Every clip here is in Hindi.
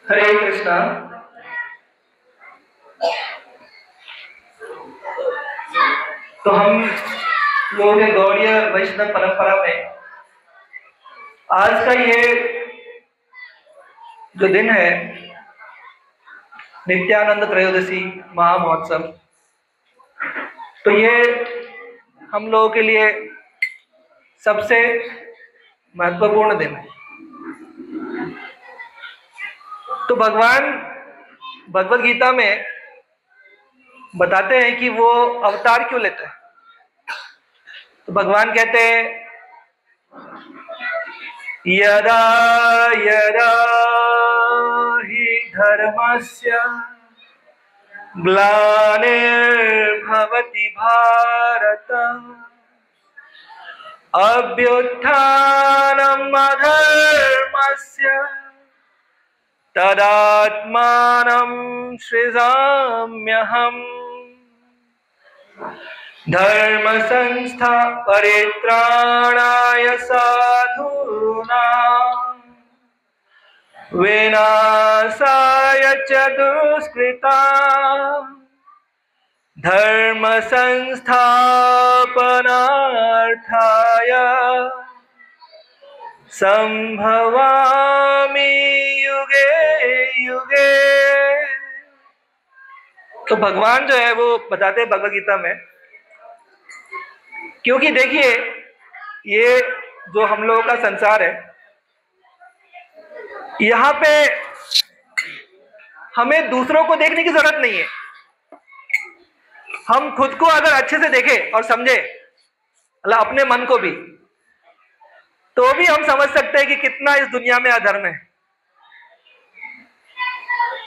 हरे कृष्णा। तो हम लोग गौड़ीय वैष्णव परंपरा में आज का ये जो दिन है नित्यानंद त्रयोदशी महामहोत्सव, तो ये हम लोगों के लिए सबसे महत्वपूर्ण दिन है। तो भगवान भगवद गीता में बताते हैं कि वो अवतार क्यों लेते हैं। तो भगवान कहते हैं यदा यदा हि धर्मस्य ग्लानिर्भवति भारत अभ्युत्थानम् अधर्मस्य तदात्मानं सृजाम्यहम् धर्म संस्था परित्राणाय साधूनां विनाशाय च दुष्कृतां धर्म संस्थापनार्थाय संभवामि युगे युगे। तो भगवान जो है वो बताते हैं भगवद गीता में, क्योंकि देखिए ये जो हम लोगों का संसार है, यहाँ पे हमें दूसरों को देखने की जरूरत नहीं है। हम खुद को अगर अच्छे से देखें और समझे, मतलब अपने मन को भी, तो भी हम समझ सकते हैं कि कितना इस दुनिया में अधर्म है।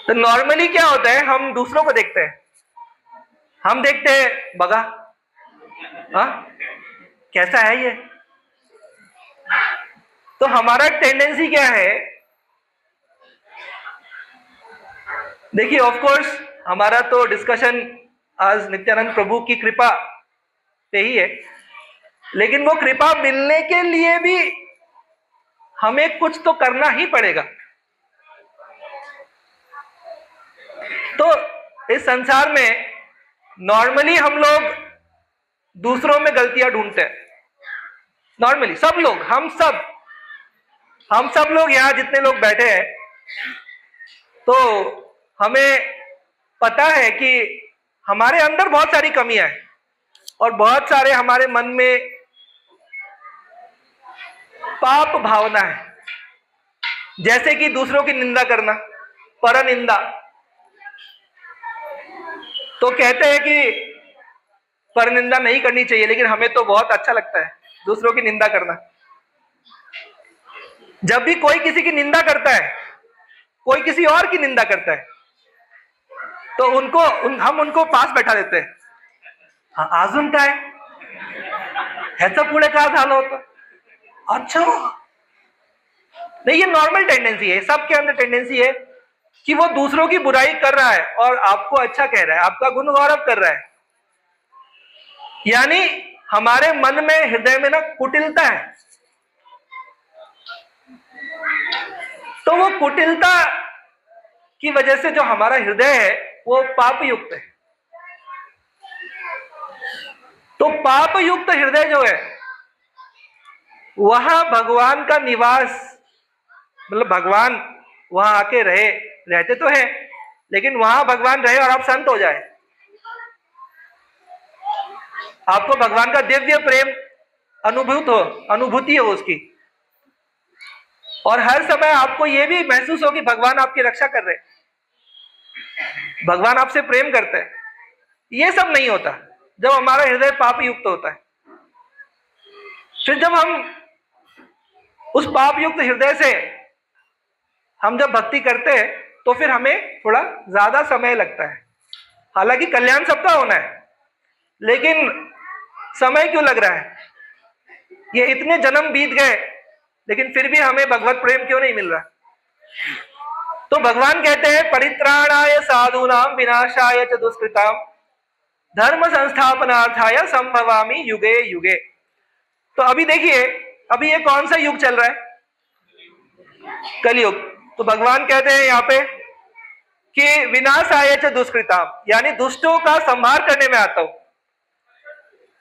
तो नॉर्मली क्या होता है, हम दूसरों को देखते हैं, हम देखते हैं बगा कैसा है ये। तो हमारा टेंडेंसी क्या है, देखिए ऑफ कोर्स हमारा तो डिस्कशन आज नित्यानंद प्रभु की कृपा पे ही है, लेकिन वो कृपा मिलने के लिए भी हमें कुछ तो करना ही पड़ेगा। तो इस संसार में नॉर्मली हम लोग दूसरों में गलतियां ढूंढते हैं। नॉर्मली सब लोग, हम सब लोग यहाँ जितने लोग बैठे हैं, तो हमें पता है कि हमारे अंदर बहुत सारी कमियां हैं और बहुत सारे हमारे मन में पाप भावना है, जैसे कि दूसरों की निंदा करना, परनिंदा। तो कहते हैं कि परनिंदा नहीं करनी चाहिए, लेकिन हमें तो बहुत अच्छा लगता है दूसरों की निंदा करना। जब भी कोई किसी की निंदा करता है, कोई किसी और की निंदा करता है, तो हम उनको पास बैठा देते हैं। हाँ, अजून काय ह्याचं पुढे काय झालं होतं, अच्छा। नहीं, ये नॉर्मल टेंडेंसी है, सबके अंदर टेंडेंसी है कि वो दूसरों की बुराई कर रहा है और आपको अच्छा कह रहा है, आपका गुण गौरव कर रहा है। यानी हमारे मन में, हृदय में ना कुटिलता है। तो वो कुटिलता की वजह से जो हमारा हृदय है वो पाप युक्त है। तो पाप युक्त हृदय जो है, वहां भगवान का निवास, मतलब भगवान वहां आके रहते तो है, लेकिन वहां भगवान रहे और आप संत हो जाए, आपको भगवान का दिव्य प्रेम अनुभूति हो उसकी, और हर समय आपको यह भी महसूस हो कि भगवान आपकी रक्षा कर रहे, भगवान आपसे प्रेम करते हैं। ये सब नहीं होता जब हमारा हृदय पाप युक्त होता है। फिर जब हम उस पाप युक्त हृदय से हम जब भक्ति करते हैं, तो फिर हमें थोड़ा ज्यादा समय लगता है। हालांकि कल्याण सबका होना है, लेकिन समय क्यों लग रहा है? ये इतने जन्म बीत गए लेकिन फिर भी हमें भगवत प्रेम क्यों नहीं मिल रहा? तो भगवान कहते हैं परित्राणाय साधूनाम विनाशाय च दुष्कृताम धर्म संस्थापनार्थाय संभवामि युगे युगे। तो अभी देखिए, अभी ये कौन सा युग चल रहा है? कलयुग। तो भगवान कहते हैं यहाँ पे कि विनाशाय च दुष्कृताम, यानी दुष्टों का संहार करने में आता हूं।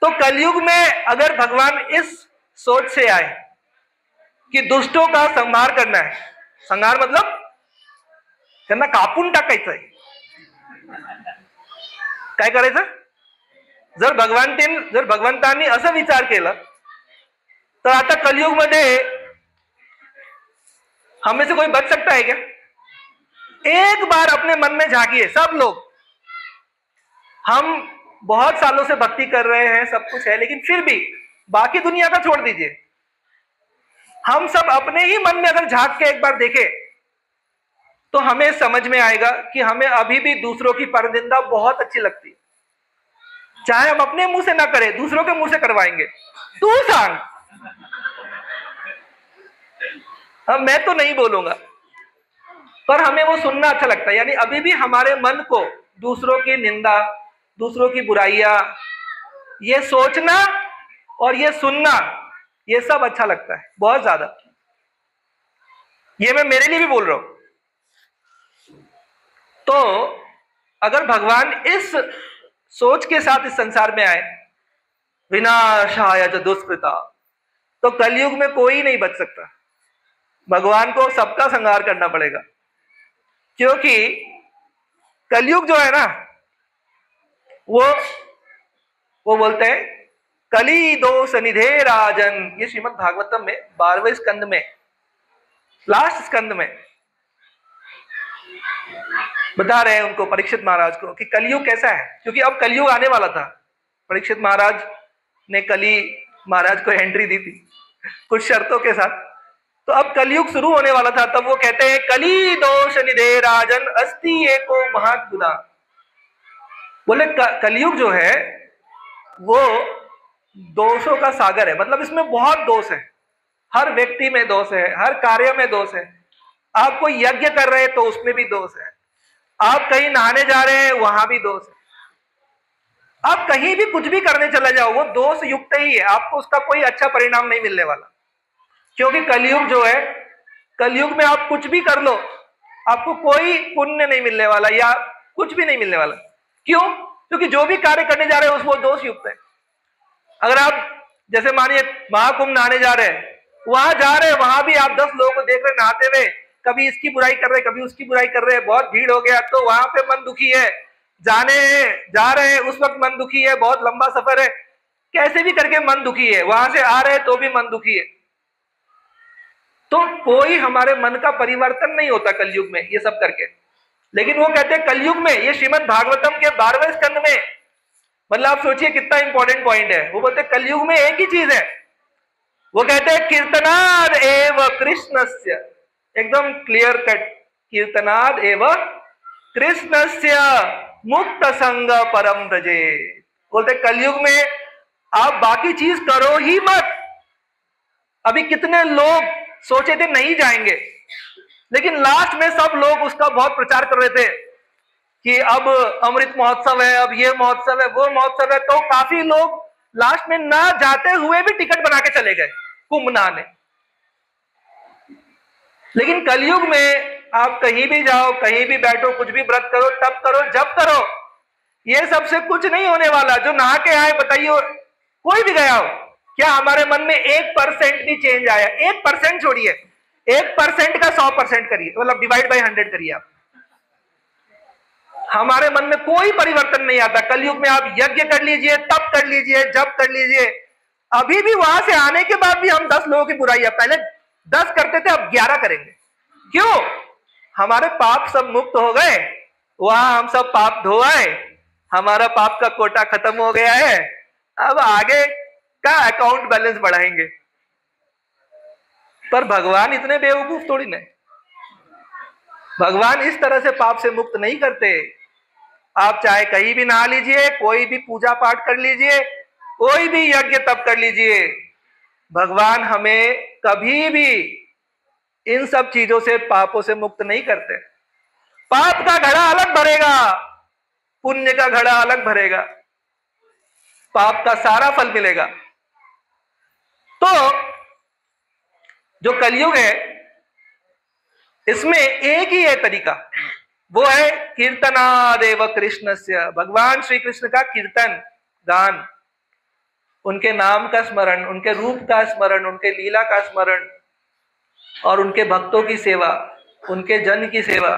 तो कलयुग में अगर भगवान इस सोच से आए कि दुष्टों का संहार करना है, संहार मतलब त्यांना कापून टाकायचंय, काय करायचं? जर भगवंतांनी असं विचार केलं तर आता कलयुग मध्ये हमें से कोई बच सकता है क्या? एक बार अपने मन में झांकिए सब लोग, हम बहुत सालों से भक्ति कर रहे हैं, सब कुछ है, लेकिन फिर भी बाकी दुनिया का छोड़ दीजिए, हम सब अपने ही मन में अगर झांक के एक बार देखें तो हमें समझ में आएगा कि हमें अभी भी दूसरों की परनिंदा बहुत अच्छी लगती है। चाहे हम अपने मुंह से ना करें, दूसरों के मुंह से करवाएंगे, तू सांग, मैं तो नहीं बोलूंगा, पर हमें वो सुनना अच्छा लगता है। यानी अभी भी हमारे मन को दूसरों की निंदा, दूसरों की बुराइयां, ये सोचना और ये सुनना, ये सब अच्छा लगता है बहुत ज्यादा। ये मैं मेरे लिए भी बोल रहा हूं। तो अगर भगवान इस सोच के साथ इस संसार में आए, विनाशाय च दुष्कृता, तो कलयुग में कोई नहीं बच सकता। भगवान को सबका संहार करना पड़ेगा, क्योंकि कलयुग जो है ना, वो बोलते हैं कली दोष निधे राजन। ये श्रीमद् भागवतम में 12वें स्कंद में, लास्ट स्कंद में बता रहे हैं उनको, परीक्षित महाराज को, कि कलयुग कैसा है। क्योंकि अब कलयुग आने वाला था, परीक्षित महाराज ने कली महाराज को एंट्री दी थी कुछ शर्तों के साथ। तो अब कलयुग शुरू होने वाला था, तब वो कहते हैं कली दोष निधे राजन अस्ति एको महात गुना। बोले कलयुग जो है वो दोषों का सागर है, मतलब इसमें बहुत दोष है, हर व्यक्ति में दोष है, हर कार्य में दोष है। आप कोई यज्ञ कर रहे हैं तो उसमें भी दोष है, आप कहीं नहाने जा रहे हैं वहां भी दोष है, आप कहीं भी कुछ भी करने चले जाओ वो दोष युक्त ही है, आपको उसका कोई अच्छा परिणाम नहीं मिलने वाला। क्योंकि कलयुग जो है, कलयुग में आप कुछ भी कर लो आपको कोई पुण्य नहीं मिलने वाला या कुछ भी नहीं मिलने वाला। क्यों? क्योंकि जो भी कार्य करने जा रहे हैं वो दोष युक्त है। अगर आप जैसे मानिए महाकुंभ नहाने जा रहे हैं, वहां जा रहे हैं, वहां भी आप 10 लोगों को देख रहे नहाते हुए, कभी इसकी बुराई कर रहे हैं, कभी उसकी बुराई कर रहे हैं, बहुत भीड़ हो गया तो वहां पे मन दुखी है, जा रहे हैं उस वक्त मन दुखी है, बहुत लंबा सफर है, कैसे भी करके मन दुखी है, वहां से आ रहे हैं तो भी मन दुखी है। तो कोई हमारे मन का परिवर्तन नहीं होता कलयुग में ये सब करके। लेकिन वो कहते हैं कलयुग में, ये श्रीमद् भागवतम के 12वें स्कंद में, मतलब आप सोचिए कितना इंपॉर्टेंट पॉइंट है। वो बोलते हैं कलयुग में एक ही चीज है, वो कहते हैं कीर्तनाद एव कृष्णस्य, एकदम क्लियर कट, कीर्तनाद एव कृष्णस्य मुक्त संग परम ब्रजे। बोलते कलयुग में आप बाकी चीज करो ही मत। अभी कितने लोग सोचे थे नहीं जाएंगे, लेकिन लास्ट में सब लोग उसका बहुत प्रचार कर रहे थे कि अब अमृत महोत्सव है, अब ये महोत्सव है, वो महोत्सव है, तो काफी लोग लास्ट में ना जाते हुए भी टिकट बना के चले गए कुंभ नहाने। लेकिन कलयुग में आप कहीं भी जाओ, कहीं भी बैठो, कुछ भी व्रत करो, तप करो, जप करो, ये सबसे कुछ नहीं होने वाला। जो नहा के आए बताइए, कोई भी गया हो, क्या हमारे मन में 1% भी चेंज आया? 1% छोड़िए, 1% का 100% करिए, मतलब डिवाइड बाय 100 करिए आप, हमारे मन में कोई परिवर्तन नहीं आता। कलयुग में आप यज्ञ कर लीजिए, तप कर लीजिए, जप कर लीजिए, अभी भी वहां से आने के बाद भी हम 10 लोगों की बुराई, पहले 10 करते थे अब 11 करेंगे। क्यों? हमारे पाप सब मुक्त हो गए, वहां हम सब पाप धोआए, हमारा पाप का कोटा खत्म हो गया है, अब आगे का अकाउंट बैलेंस बढ़ाएंगे। पर भगवान इतने बेवकूफ थोड़ी नहीं, भगवान इस तरह से पाप से मुक्त नहीं करते। आप चाहे कहीं भी नहा लीजिए, कोई भी पूजा पाठ कर लीजिए, कोई भी यज्ञ तप कर लीजिए, भगवान हमें कभी भी इन सब चीजों से, पापों से मुक्त नहीं करते। पाप का घड़ा अलग भरेगा, पुण्य का घड़ा अलग भरेगा, पाप का सारा फल मिलेगा। तो जो कलयुग है इसमें एक ही है तरीका, वो है कीर्तनादेव कृष्णस्य, भगवान श्री कृष्ण का कीर्तन गान, उनके नाम का स्मरण, उनके रूप का स्मरण, उनके लीला का स्मरण और उनके भक्तों की सेवा, उनके जन की सेवा।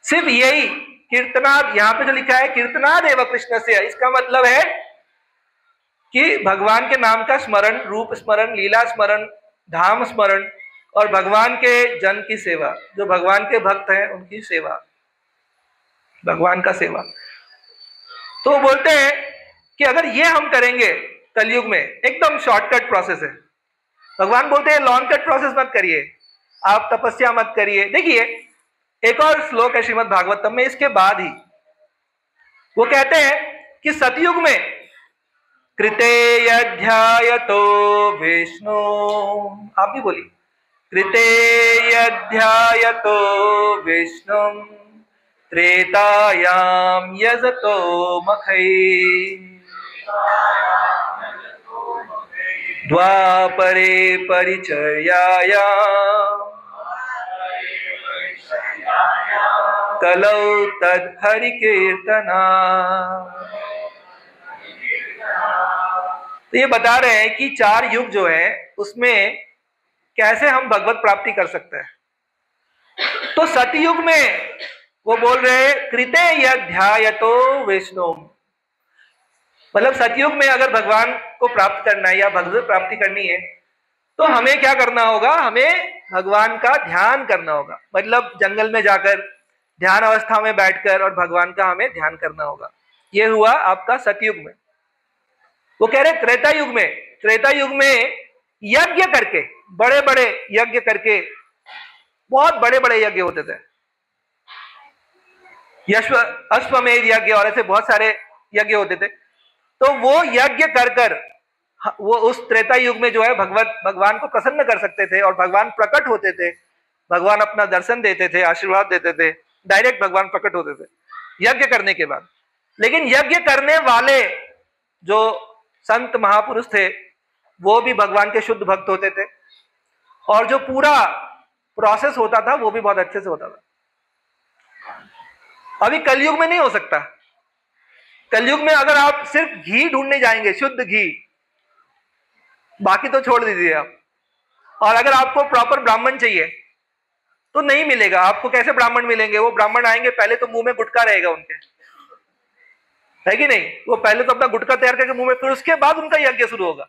सिर्फ यही कीर्तनाद, यहां पे जो लिखा है कीर्तनादेव कृष्णस्य, इसका मतलब है कि भगवान के नाम का स्मरण, रूप स्मरण, लीला स्मरण, धाम स्मरण और भगवान के जन की सेवा, जो भगवान के भक्त हैं उनकी सेवा, भगवान का सेवा। तो बोलते हैं कि अगर ये हम करेंगे कलयुग में, एकदम शॉर्टकट प्रोसेस है। भगवान बोलते हैं लॉन्ग कट प्रोसेस मत करिए, आप तपस्या मत करिए। देखिए एक और श्लोक है श्रीमद् भागवतम में इसके बाद ही, वो कहते हैं कि सतयुग में कृते यध्यायतो विष्णु, आप भी बोलिए, कृते यध्यायतो विष्णु त्रेतायाम यजतो मखै, द्वापरे परिचर्यायां कलौ तद हरि कीर्तना। तो ये बता रहे हैं कि 4 युग जो है उसमें कैसे हम भगवत प्राप्ति कर सकते हैं। तो सतयुग में वो बोल रहे हैं कृते यध्यायतो विष्णु, मतलब सतयुग में अगर भगवान को प्राप्त करना है या भगवत प्राप्ति करनी है तो हमें क्या करना होगा, हमें भगवान का ध्यान करना होगा, मतलब जंगल में जाकर ध्यान अवस्था में बैठकर और भगवान का हमें ध्यान करना होगा। ये हुआ आपका सतयुग में। वो कह रहे त्रेता युग में, त्रेता युग में यज्ञ करके, बड़े बड़े यज्ञ करके, बहुत बड़े बड़े यज्ञ होते थे, अश्वमेध यज्ञ और ऐसे बहुत सारे यज्ञ होते थे। तो वो यज्ञ कर कर वो उस त्रेता युग में जो है भगवान को प्रसन्न कर सकते थे और भगवान प्रकट होते थे, भगवान अपना दर्शन देते थे, आशीर्वाद देते थे, डायरेक्ट भगवान प्रकट होते थे यज्ञ करने के बाद। लेकिन यज्ञ करने वाले जो संत महापुरुष थे वो भी भगवान के शुद्ध भक्त होते थे और जो पूरा प्रोसेस होता था वो भी बहुत अच्छे से होता था। अभी कलयुग में नहीं हो सकता। कलयुग में अगर आप सिर्फ घी ढूंढने जाएंगे, शुद्ध घी, बाकी तो छोड़ दीजिए आप, और अगर आपको प्रॉपर ब्राह्मण चाहिए तो नहीं मिलेगा। आपको कैसे ब्राह्मण मिलेंगे? वो ब्राह्मण आएंगे, पहले तो मुंह में गुटखा रहेगा उनके, है कि नहीं? वो पहले तो अपना गुटखा तैयार करके मुंह में, फिर उसके बाद उनका यज्ञ शुरू होगा।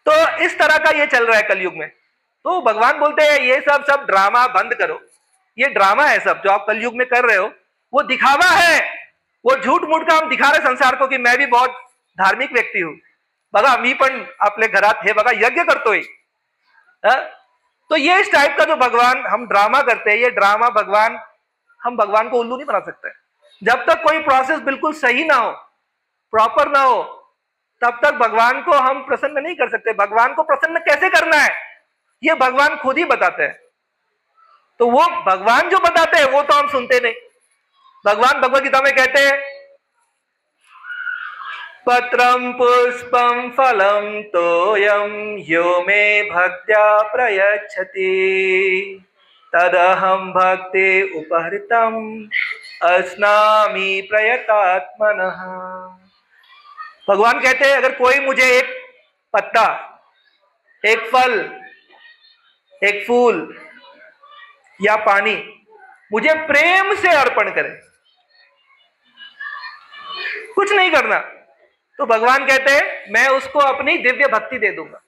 तो इस तरह का ये चल रहा है कलयुग में। तो भगवान बोलते हैं ये सब ड्रामा बंद करो, ये ड्रामा है सब जो आप कलयुग में कर रहे हो, वो दिखावा है, वो झूठ मूठ का हम दिखा रहे संसार को कि मैं भी बहुत धार्मिक व्यक्ति हूं, बघा मी पण आपले घरात हे बघा यज्ञ करतोय। तो ये इस टाइप का जो भगवान हम ड्रामा करते हैं, ये ड्रामा भगवान, हम भगवान को उल्लू नहीं बना सकते। जब तक कोई प्रोसेस बिल्कुल सही ना हो, प्रॉपर ना हो, तब तक भगवान को हम प्रसन्न नहीं कर सकते। भगवान को प्रसन्न कैसे करना है ये भगवान खुद ही बताते हैं। तो वो भगवान जो बताते हैं वो तो हम सुनते नहीं। भगवान भगवद गीता में कहते हैं पत्रम पुष्पम फलम तोयम यो मे भक्त्या प्रयच्छति तदहम भक्ति उपहृतम अस्नामि प्रयतात्मनः। भगवान कहते हैं अगर कोई मुझे एक पत्ता, एक फल, एक फूल या पानी मुझे प्रेम से अर्पण करे, कुछ नहीं करना, तो भगवान कहते हैं मैं उसको अपनी दिव्य भक्ति दे दूंगा।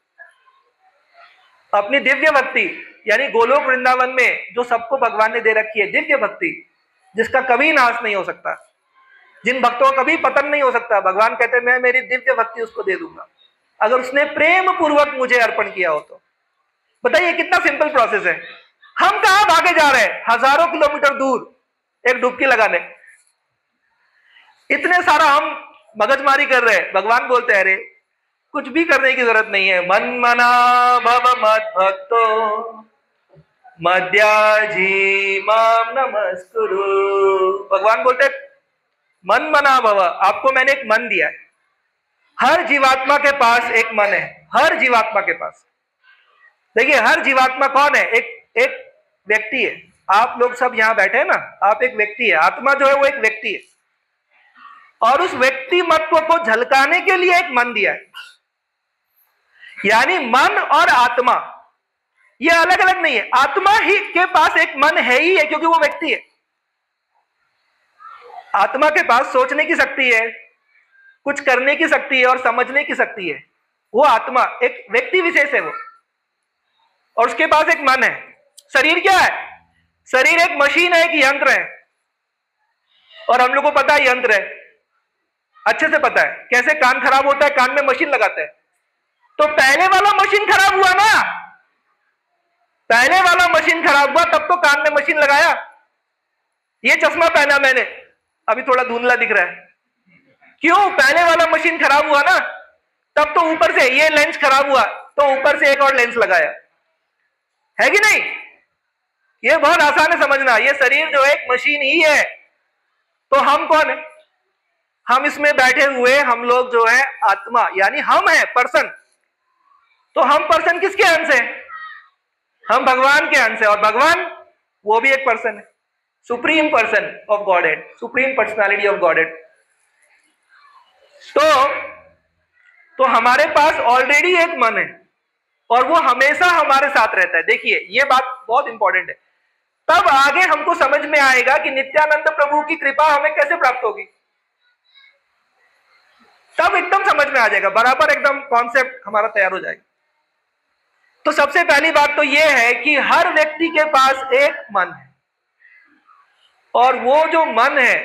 अपनी दिव्य भक्ति यानी गोलोक वृंदावन में जो सबको भगवान ने दे रखी है, दिव्य भक्ति जिसका कभी नाश नहीं हो सकता, जिन भक्तों का कभी पतन नहीं हो सकता, भगवान कहते हैं मैं मेरी दिव्य भक्ति उसको दे दूंगा अगर उसने प्रेम पूर्वक मुझे अर्पण किया हो तो। बताइए कितना सिंपल प्रोसेस है। हम कहां भागे जा रहे हैं, हजारों किलोमीटर दूर एक डुबकी लगाने। इतने सारा हम मगजमारी कर रहे हैं, भगवान बोलते हैं अरे कुछ भी करने की जरूरत नहीं है, मन मना भव मद भक्तो मध्याजी माम नमस्कुरु। भगवान बोलते मन मना भव, आपको मैंने एक मन दिया है। हर जीवात्मा के पास एक मन है, हर जीवात्मा के पास। देखिए हर जीवात्मा कौन है? एक व्यक्ति है। आप लोग सब यहां बैठे हैं ना, आप एक व्यक्ति है। आत्मा जो है वो एक व्यक्ति है, और उस व्यक्तिमत्व को झलकाने के लिए एक मन दिया है। यानी मन और आत्मा ये अलग अलग नहीं है, आत्मा ही के पास एक मन है ही है, क्योंकि वो व्यक्ति है। आत्मा के पास सोचने की शक्ति है, कुछ करने की शक्ति है और समझने की शक्ति है। वो आत्मा एक व्यक्ति विशेष है वो, और उसके पास एक मन है। शरीर क्या है? शरीर एक मशीन है, एक यंत्र है, और हम लोग को पता है यंत्र है, अच्छे से पता है कैसे कान खराब होता है, कान में मशीन लगाते हैं। तो पहले वाला मशीन खराब हुआ ना, पहले वाला मशीन खराब हुआ तब तो कान में मशीन लगाया। ये चश्मा पहना मैंने, अभी थोड़ा धुंधला दिख रहा है, क्यों? पहले वाला मशीन खराब हुआ ना, तब तो ऊपर से ये लेंस खराब हुआ तो ऊपर से एक और लेंस लगाया, है कि नहीं? ये बहुत आसान है समझना। ये शरीर जो है एक मशीन ही है। तो हम कौन है? हम इसमें बैठे हुए हम लोग जो है आत्मा, यानी हम है पर्सन। तो हम पर्सन किसके अंश हैं? हम भगवान के अंश है, और भगवान वो भी एक पर्सन है, supreme person of godhead, supreme personality of godhead. तो हमारे पास ऑलरेडी एक मन है, और वो हमेशा हमारे साथ रहता है। देखिए ये बात बहुत इंपॉर्टेंट है। तब आगे हमको समझ में आएगा कि नित्यानंद प्रभु की कृपा हमें कैसे प्राप्त होगी। तब एकदम समझ में आ जाएगा, बराबर एकदम कॉन्सेप्ट हमारा तैयार हो जाएगा। तो सबसे पहली बात तो यह है कि हर व्यक्ति के पास एक मन है, और वो जो मन है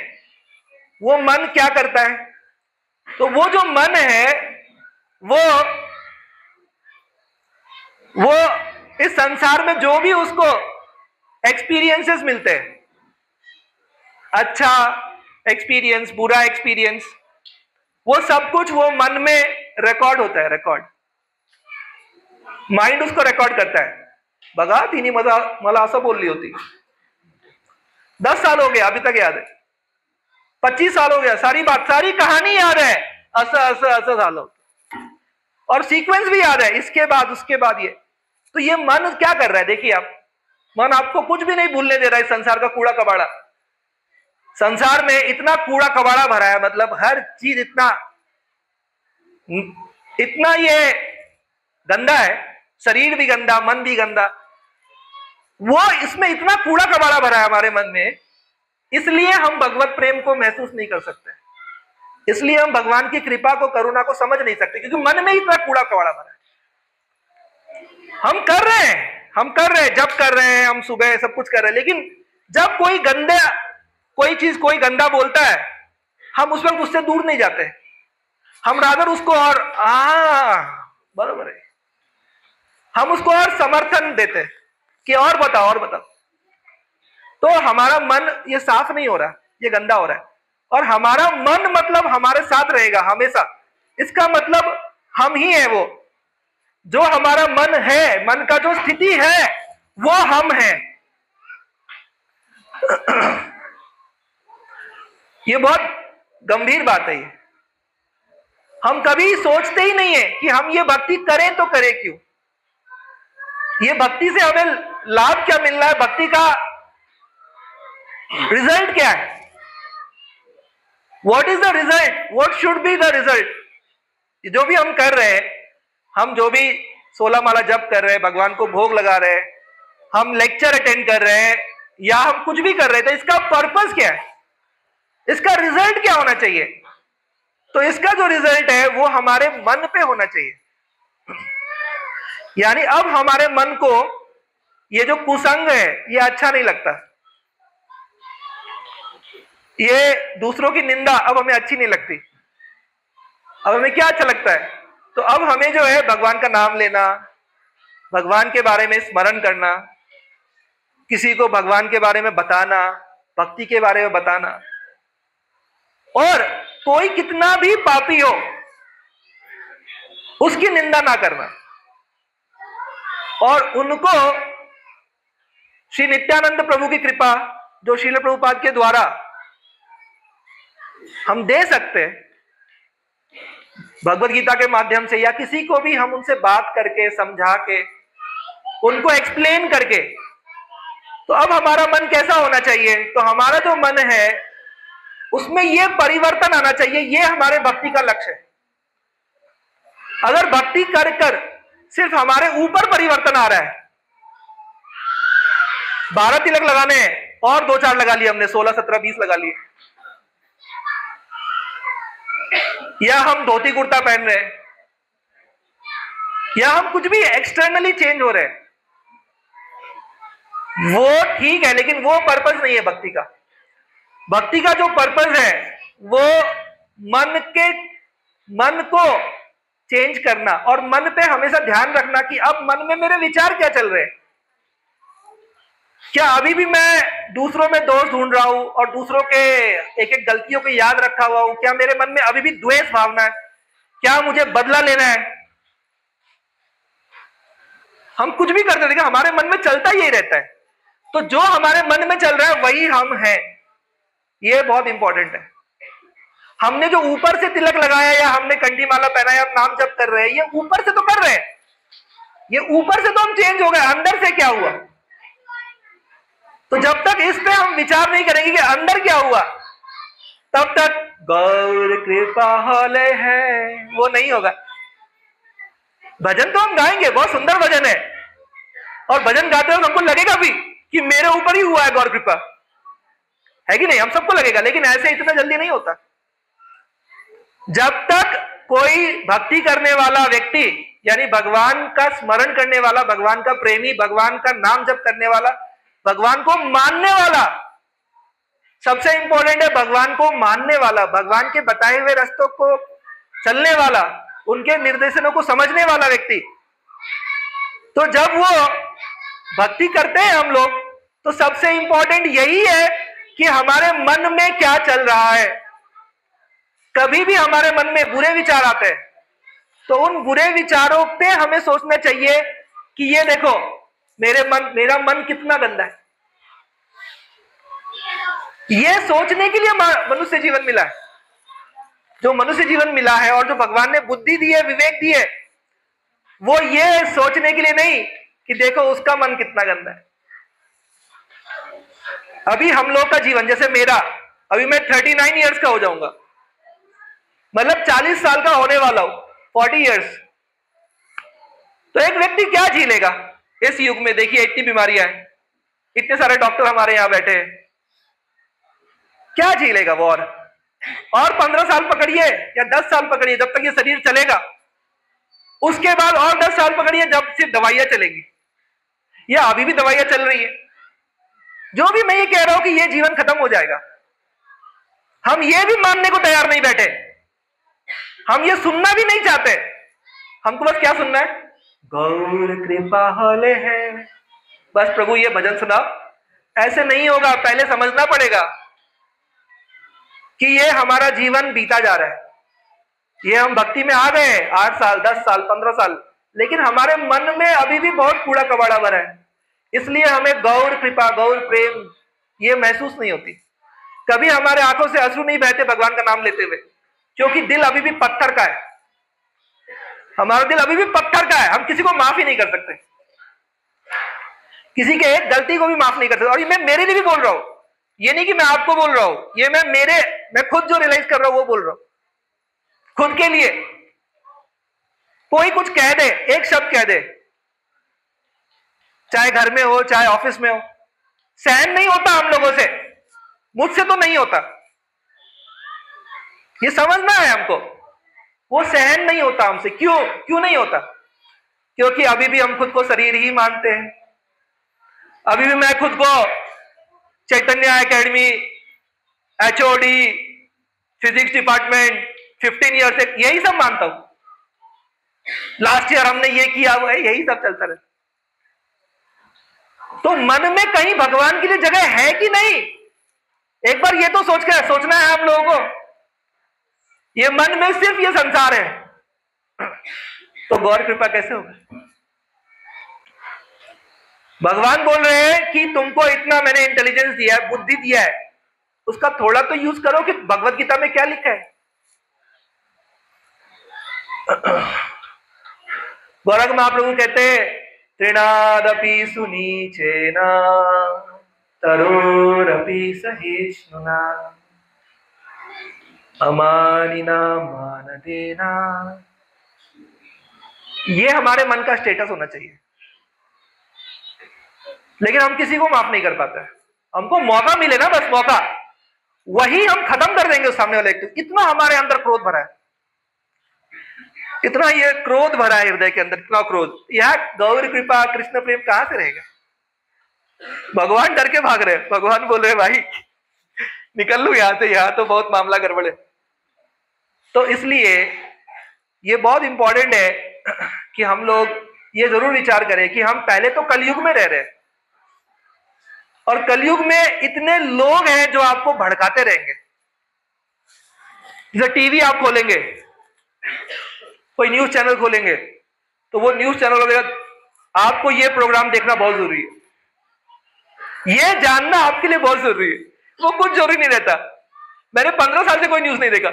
वो मन क्या करता है? तो वो जो मन है वो इस संसार में जो भी उसको एक्सपीरियंसेस मिलते हैं, अच्छा एक्सपीरियंस, बुरा एक्सपीरियंस, वो सब कुछ वो मन में रिकॉर्ड होता है। रिकॉर्ड, माइंड उसको रिकॉर्ड करता है। बघा तिनी मला असं बोलली होती, 10 साल हो गया अभी तक याद है, 25 साल हो गया, सारी बात, सारी कहानी याद है, असं असं असं झालं, और सीक्वेंस भी याद है, इसके बाद उसके बाद ये। तो ये मन क्या कर रहा है? देखिए आप, मन आपको कुछ भी नहीं भूलने दे रहा है। संसार का कूड़ा कबाड़ा, संसार में इतना कूड़ा कबाड़ा भरा है, मतलब हर चीज इतना ये गंदा है, शरीर भी गंदा, मन भी गंदा, वो इसमें इतना कूड़ा कबाड़ा भरा है हमारे मन में, इसलिए हम भगवत प्रेम को महसूस नहीं कर सकते, इसलिए हम भगवान की कृपा को, करुणा को समझ नहीं सकते, क्योंकि मन में इतना कूड़ा कबाड़ा भरा है। हम कर रहे हैं, जब कर रहे हैं, हम सुबह सब कुछ कर रहे हैं, लेकिन जब कोई चीज कोई गंदा बोलता है, हम उस वक्त उससे दूर नहीं जाते, हम रादर उसको और बराबर है, हम उसको और समर्थन देते कि और बताओ और बताओ। तो हमारा मन ये साफ नहीं हो रहा, ये गंदा हो रहा है, और हमारा मन मतलब हमारे साथ रहेगा हमेशा। इसका मतलब हम ही है वो, जो हमारा मन है, मन का जो स्थिति है वो हम हैं। ये बहुत गंभीर बात है। ये हम कभी सोचते ही नहीं है कि हम ये भक्ति करें तो करें क्यों, ये भक्ति से हमें लाभ क्या मिल रहा है, भक्ति का रिजल्ट क्या है, what is the result, what should be the result. जो भी हम कर रहे हैं, हम जो भी 16 माला जप कर रहे हैं, भगवान को भोग लगा रहे हैं, हम लेक्चर अटेंड कर रहे हैं, या हम कुछ भी कर रहे हैं, तो इसका पर्पस क्या है, इसका रिजल्ट क्या होना चाहिए? तो इसका जो रिजल्ट है वो हमारे मन पे होना चाहिए। यानी अब हमारे मन को ये जो कुसंग है ये अच्छा नहीं लगता, ये दूसरों की निंदा अब हमें अच्छी नहीं लगती। अब हमें क्या अच्छा लगता है? तो अब हमें जो है भगवान का नाम लेना, भगवान के बारे में स्मरण करना, किसी को भगवान के बारे में बताना, भक्ति के बारे में बताना। और कोई कितना भी पापी हो उसकी निंदा ना करना। और उनको श्री नित्यानंद प्रभु की कृपा, जो श्रील प्रभुपाद के द्वारा हम दे सकते हैं भगवत गीता के माध्यम से, या किसी को भी हम उनसे बात करके समझा के उनको एक्सप्लेन करके, तो अब हमारा मन कैसा होना चाहिए? तो हमारा जो मन है उसमें यह परिवर्तन आना चाहिए। यह हमारे भक्ति का लक्ष्य है। अगर भक्ति कर कर सिर्फ हमारे ऊपर परिवर्तन आ रहा है, 12 तिलक लगाने हैं और 2-4 लगा लिए हमने, 16, 17, 20 लगा लिए, या हम धोती कुर्ता पहन रहे हैं, या हम कुछ भी एक्सटर्नली चेंज हो रहे हैं, वो ठीक है, लेकिन वो पर्पस नहीं है भक्ति का। भक्ति का जो पर्पस है वो मन को चेंज करना, और मन पे हमेशा ध्यान रखना कि अब मन में मेरे विचार क्या चल रहे हैं। क्या अभी भी मैं दूसरों में दोष ढूंढ रहा हूं और दूसरों के एक एक गलतियों को याद रखा हुआ हूं? क्या मेरे मन में अभी भी द्वेष भावना है? क्या मुझे बदला लेना है? हम कुछ भी करते हैं, हमारे मन में चलता ही रहता है। तो जो हमारे मन में चल रहा है वही हम हैं। ये बहुत इंपॉर्टेंट है। हमने जो ऊपर से तिलक लगाया या हमने कंठी माला पहना या नाम जप कर रहे हैं, ये ऊपर से तो कर रहे हैं, ये ऊपर से तो हम चेंज हो गए, अंदर से क्या हुआ? तो जब तक इस पे हम विचार नहीं करेंगे कि अंदर क्या हुआ, तब तक गौर कृपा होले है वो नहीं होगा। भजन तो हम गाएंगे, बहुत सुंदर भजन है, और भजन गाते हुए हमको लगेगा भी कि मेरे ऊपर ही हुआ है गौर कृपा, है कि नहीं? हम सबको लगेगा, लेकिन ऐसे इतना जल्दी नहीं होता। जब तक कोई भक्ति करने वाला व्यक्ति, यानी भगवान का स्मरण करने वाला, भगवान का प्रेमी, भगवान का नाम जप करने वाला, भगवान को मानने वाला, सबसे इंपॉर्टेंट है भगवान को मानने वाला, भगवान के बताए हुए रास्तों को चलने वाला, उनके निर्देशनों को समझने वाला व्यक्ति, तो जब वो भक्ति करते हैं हम लोग, तो सबसे इंपॉर्टेंट यही है कि हमारे मन में क्या चल रहा है। कभी भी हमारे मन में बुरे विचार आते हैं तो उन बुरे विचारों पे हमें सोचना चाहिए कि ये देखो मेरा मन कितना गंदा है। ये सोचने के लिए मनुष्य जीवन मिला है। जो मनुष्य जीवन मिला है और जो भगवान ने बुद्धि दी है, विवेक दी है, वो ये सोचने के लिए नहीं कि देखो उसका मन कितना गंदा है। अभी हम लोग का जीवन, जैसे मेरा, अभी मैं 39 इयर्स का हो जाऊंगा, मतलब 40 साल का होने वाला हूं, 40 इयर्स। तो एक व्यक्ति क्या झेलेगा इस युग में? देखिए इतनी बीमारियां हैं, इतने सारे डॉक्टर हमारे यहां बैठे हैं, क्या झेलेगा वो? और 15 साल पकड़िए या 10 साल पकड़िए, जब तक ये शरीर चलेगा। उसके बाद और 10 साल पकड़िए, जब सिर्फ दवाइयां चलेंगी, या अभी भी दवाइयां चल रही है। जो भी मैं ये कह रहा हूं कि ये जीवन खत्म हो जाएगा, हम ये भी मानने को तैयार नहीं बैठे, हम ये सुनना भी नहीं चाहते। हमको बस क्या सुनना है? गौर कृपा होले है। बस प्रभु ये भजन सुनाओ। ऐसे नहीं होगा, पहले समझना पड़ेगा कि ये हमारा जीवन बीता जा रहा है। ये हम भक्ति में आ गए 8 साल, 10 साल, 15 साल, लेकिन हमारे मन में अभी भी बहुत कूड़ा कबाड़ा भरा है। इसलिए हमें गौर कृपा, गौर प्रेम ये महसूस नहीं होती। कभी हमारे आंखों से अश्रु नहीं बहते भगवान का नाम लेते हुए, क्योंकि दिल अभी भी पत्थर का है। हमारा दिल अभी भी पत्थर का है। हम किसी को माफ ही नहीं कर सकते, किसी के एक गलती को भी माफ नहीं कर सकते। और ये मैं मेरे लिए भी बोल रहा हूं, ये नहीं कि मैं आपको बोल रहा हूं, ये मैं खुद जो रियलाइज कर रहा हूं वो बोल रहा हूं। खुद के लिए कोई कुछ कह दे, एक शब्द कह दे, चाहे घर में हो चाहे ऑफिस में हो, सहन नहीं होता हम लोगों से, मुझसे तो नहीं होता। ये समझना है हमको, वो सहन नहीं होता हमसे। क्यों नहीं होता? क्योंकि अभी भी हम खुद को शरीर ही मानते हैं। अभी भी मैं खुद को Chaitanya academy, HOD, physics department, 15 year से यही सब मानता हूं। लास्ट ईयर हमने ये किया हुआ है, यही सब चलता रहता। तो मन में कहीं भगवान के लिए जगह है कि नहीं? एक बार ये तो सोचना है हम लोगों को। ये मन में सिर्फ ये संसार है, तो गौर कृपा कैसे होगा? भगवान बोल रहे हैं कि तुमको इतना मैंने इंटेलिजेंस दिया है, बुद्धि दिया है, उसका थोड़ा तो यूज करो कि भगवत गीता में क्या लिखा है। गौरंग महाप्रभु कहते हैं तृणादपि सुनीचेना तरोरपि सहिष्णुना अमानिना मानदेना। ये हमारे मन का स्टेटस होना चाहिए, लेकिन हम किसी को माफ नहीं कर पाते। हमको मौका मिले ना, बस मौका, वही हम खत्म कर देंगे उस सामने वाले को। इतना हमारे अंदर क्रोध भरा है, इतना ये क्रोध भरा है हृदय के अंदर, इतना क्रोध। यह गौर कृपा कृष्ण प्रेम कहां से रहेगा? भगवान डर के भाग रहे हैं। भगवान बोल रहे भाई निकल लो यहां से, यहां तो बहुत मामला गड़बड़ है। तो इसलिए ये बहुत इंपॉर्टेंट है कि हम लोग ये जरूर विचार करें कि हम पहले तो कलयुग में रह रहे हैं, और कलयुग में इतने लोग हैं जो आपको भड़काते रहेंगे। जैसे टीवी आप खोलेंगे, कोई न्यूज चैनल खोलेंगे, तो वो न्यूज चैनल वगैरह आपको ये प्रोग्राम देखना बहुत जरूरी है, ये जानना आपके लिए बहुत जरूरी है। वो कुछ जरूरी नहीं रहता। मैंने 15 साल से कोई न्यूज नहीं देखा,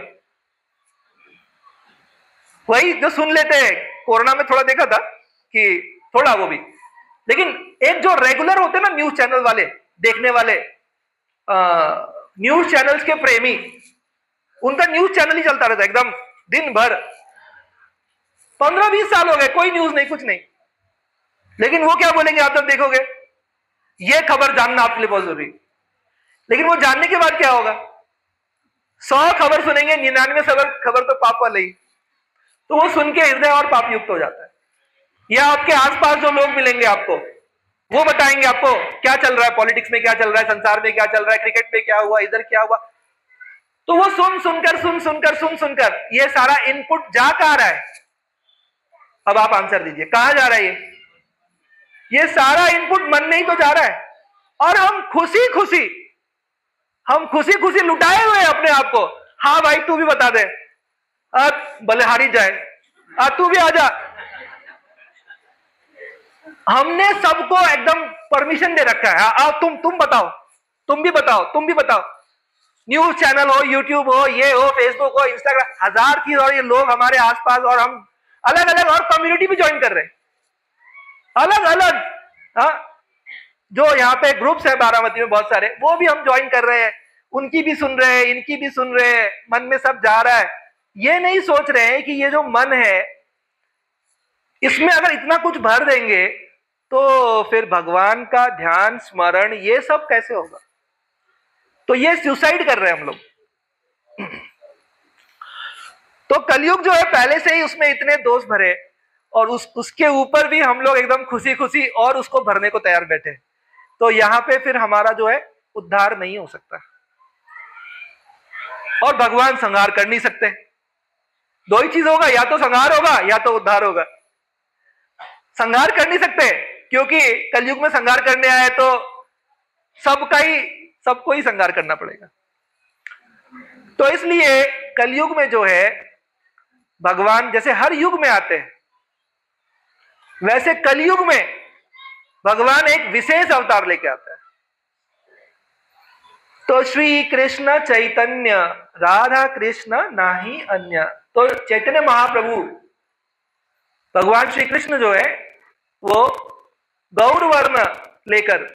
वही जो सुन लेते हैं। कोरोना में थोड़ा देखा था कि थोड़ा, वो भी, लेकिन एक जो रेगुलर होते हैं ना न्यूज चैनल वाले, देखने वाले, न्यूज चैनल्स के प्रेमी, उनका न्यूज चैनल ही चलता रहता है एकदम दिन भर। 15-20 साल हो गए, कोई न्यूज नहीं, कुछ नहीं, लेकिन वो क्या बोलेंगे आप जब देखोगे, ये खबर जानना आपके लिए बहुत जरूरी है। लेकिन वो जानने के बाद क्या होगा? 100 खबर सुनेंगे, 99 खबर तो पाप वाले ही, तो वो सुन के हृदय और पाप युक्त हो जाता है। या आपके आसपास जो लोग मिलेंगे आपको, वो बताएंगे आपको क्या चल रहा है, पॉलिटिक्स में क्या चल रहा है, संसार में क्या चल रहा है, क्रिकेट में क्या हुआ, इधर क्या हुआ। तो वो सुन सुनकर ये सारा इनपुट जा कहां रहा है? अब आप आंसर दीजिए, कहां जा रहा है ये सारा इनपुट मन में ही तो जा रहा है। और हम खुशी खुशी लुटाए हुए अपने आप को। हाँ भाई तू भी बता दे, बलिहारी जाए, तू भी आ जा। हमने सबको एकदम परमिशन दे रखा है, अब तुम बताओ, तुम भी बताओ। न्यूज चैनल हो, यूट्यूब हो, ये हो, फेसबुक हो, इंस्टाग्राम, 1000 चीज, और ये लोग हमारे आसपास, और हम अलग अलग, और कम्युनिटी भी ज्वाइन कर रहे हैं अलग अलग। जो यहाँ पे ग्रुप्स है बारामती में बहुत सारे, वो भी हम ज्वाइन कर रहे हैं, उनकी भी सुन रहे हैं, इनकी भी सुन रहे हैं, मन में सब जा रहा है। ये नहीं सोच रहे हैं कि ये जो मन है, इसमें अगर इतना कुछ भर देंगे तो फिर भगवान का ध्यान, स्मरण, ये सब कैसे होगा? तो ये सुसाइड कर रहे हैं हम लोग। तो कलयुग जो है पहले से ही उसमें इतने दोष भरे, और उसके ऊपर भी हम लोग एकदम खुशी और उसको भरने को तैयार बैठे। तो यहां पे फिर हमारा जो है उद्धार नहीं हो सकता, और भगवान संहार कर नहीं सकते। दो ही चीज होगा, या तो संहार होगा या तो उद्धार होगा। संहार कर नहीं सकते, क्योंकि कलयुग में संहार करने आए तो सबको ही संहार करना पड़ेगा। तो इसलिए कलयुग में जो है भगवान जैसे हर युग में आते हैं, वैसे कलयुग में भगवान एक विशेष अवतार लेके आता है। तो श्री कृष्ण चैतन्य राधा कृष्ण नाही अन्य। तो चैतन्य महाप्रभु भगवान श्री कृष्ण जो है वो गौर वर्ण लेकर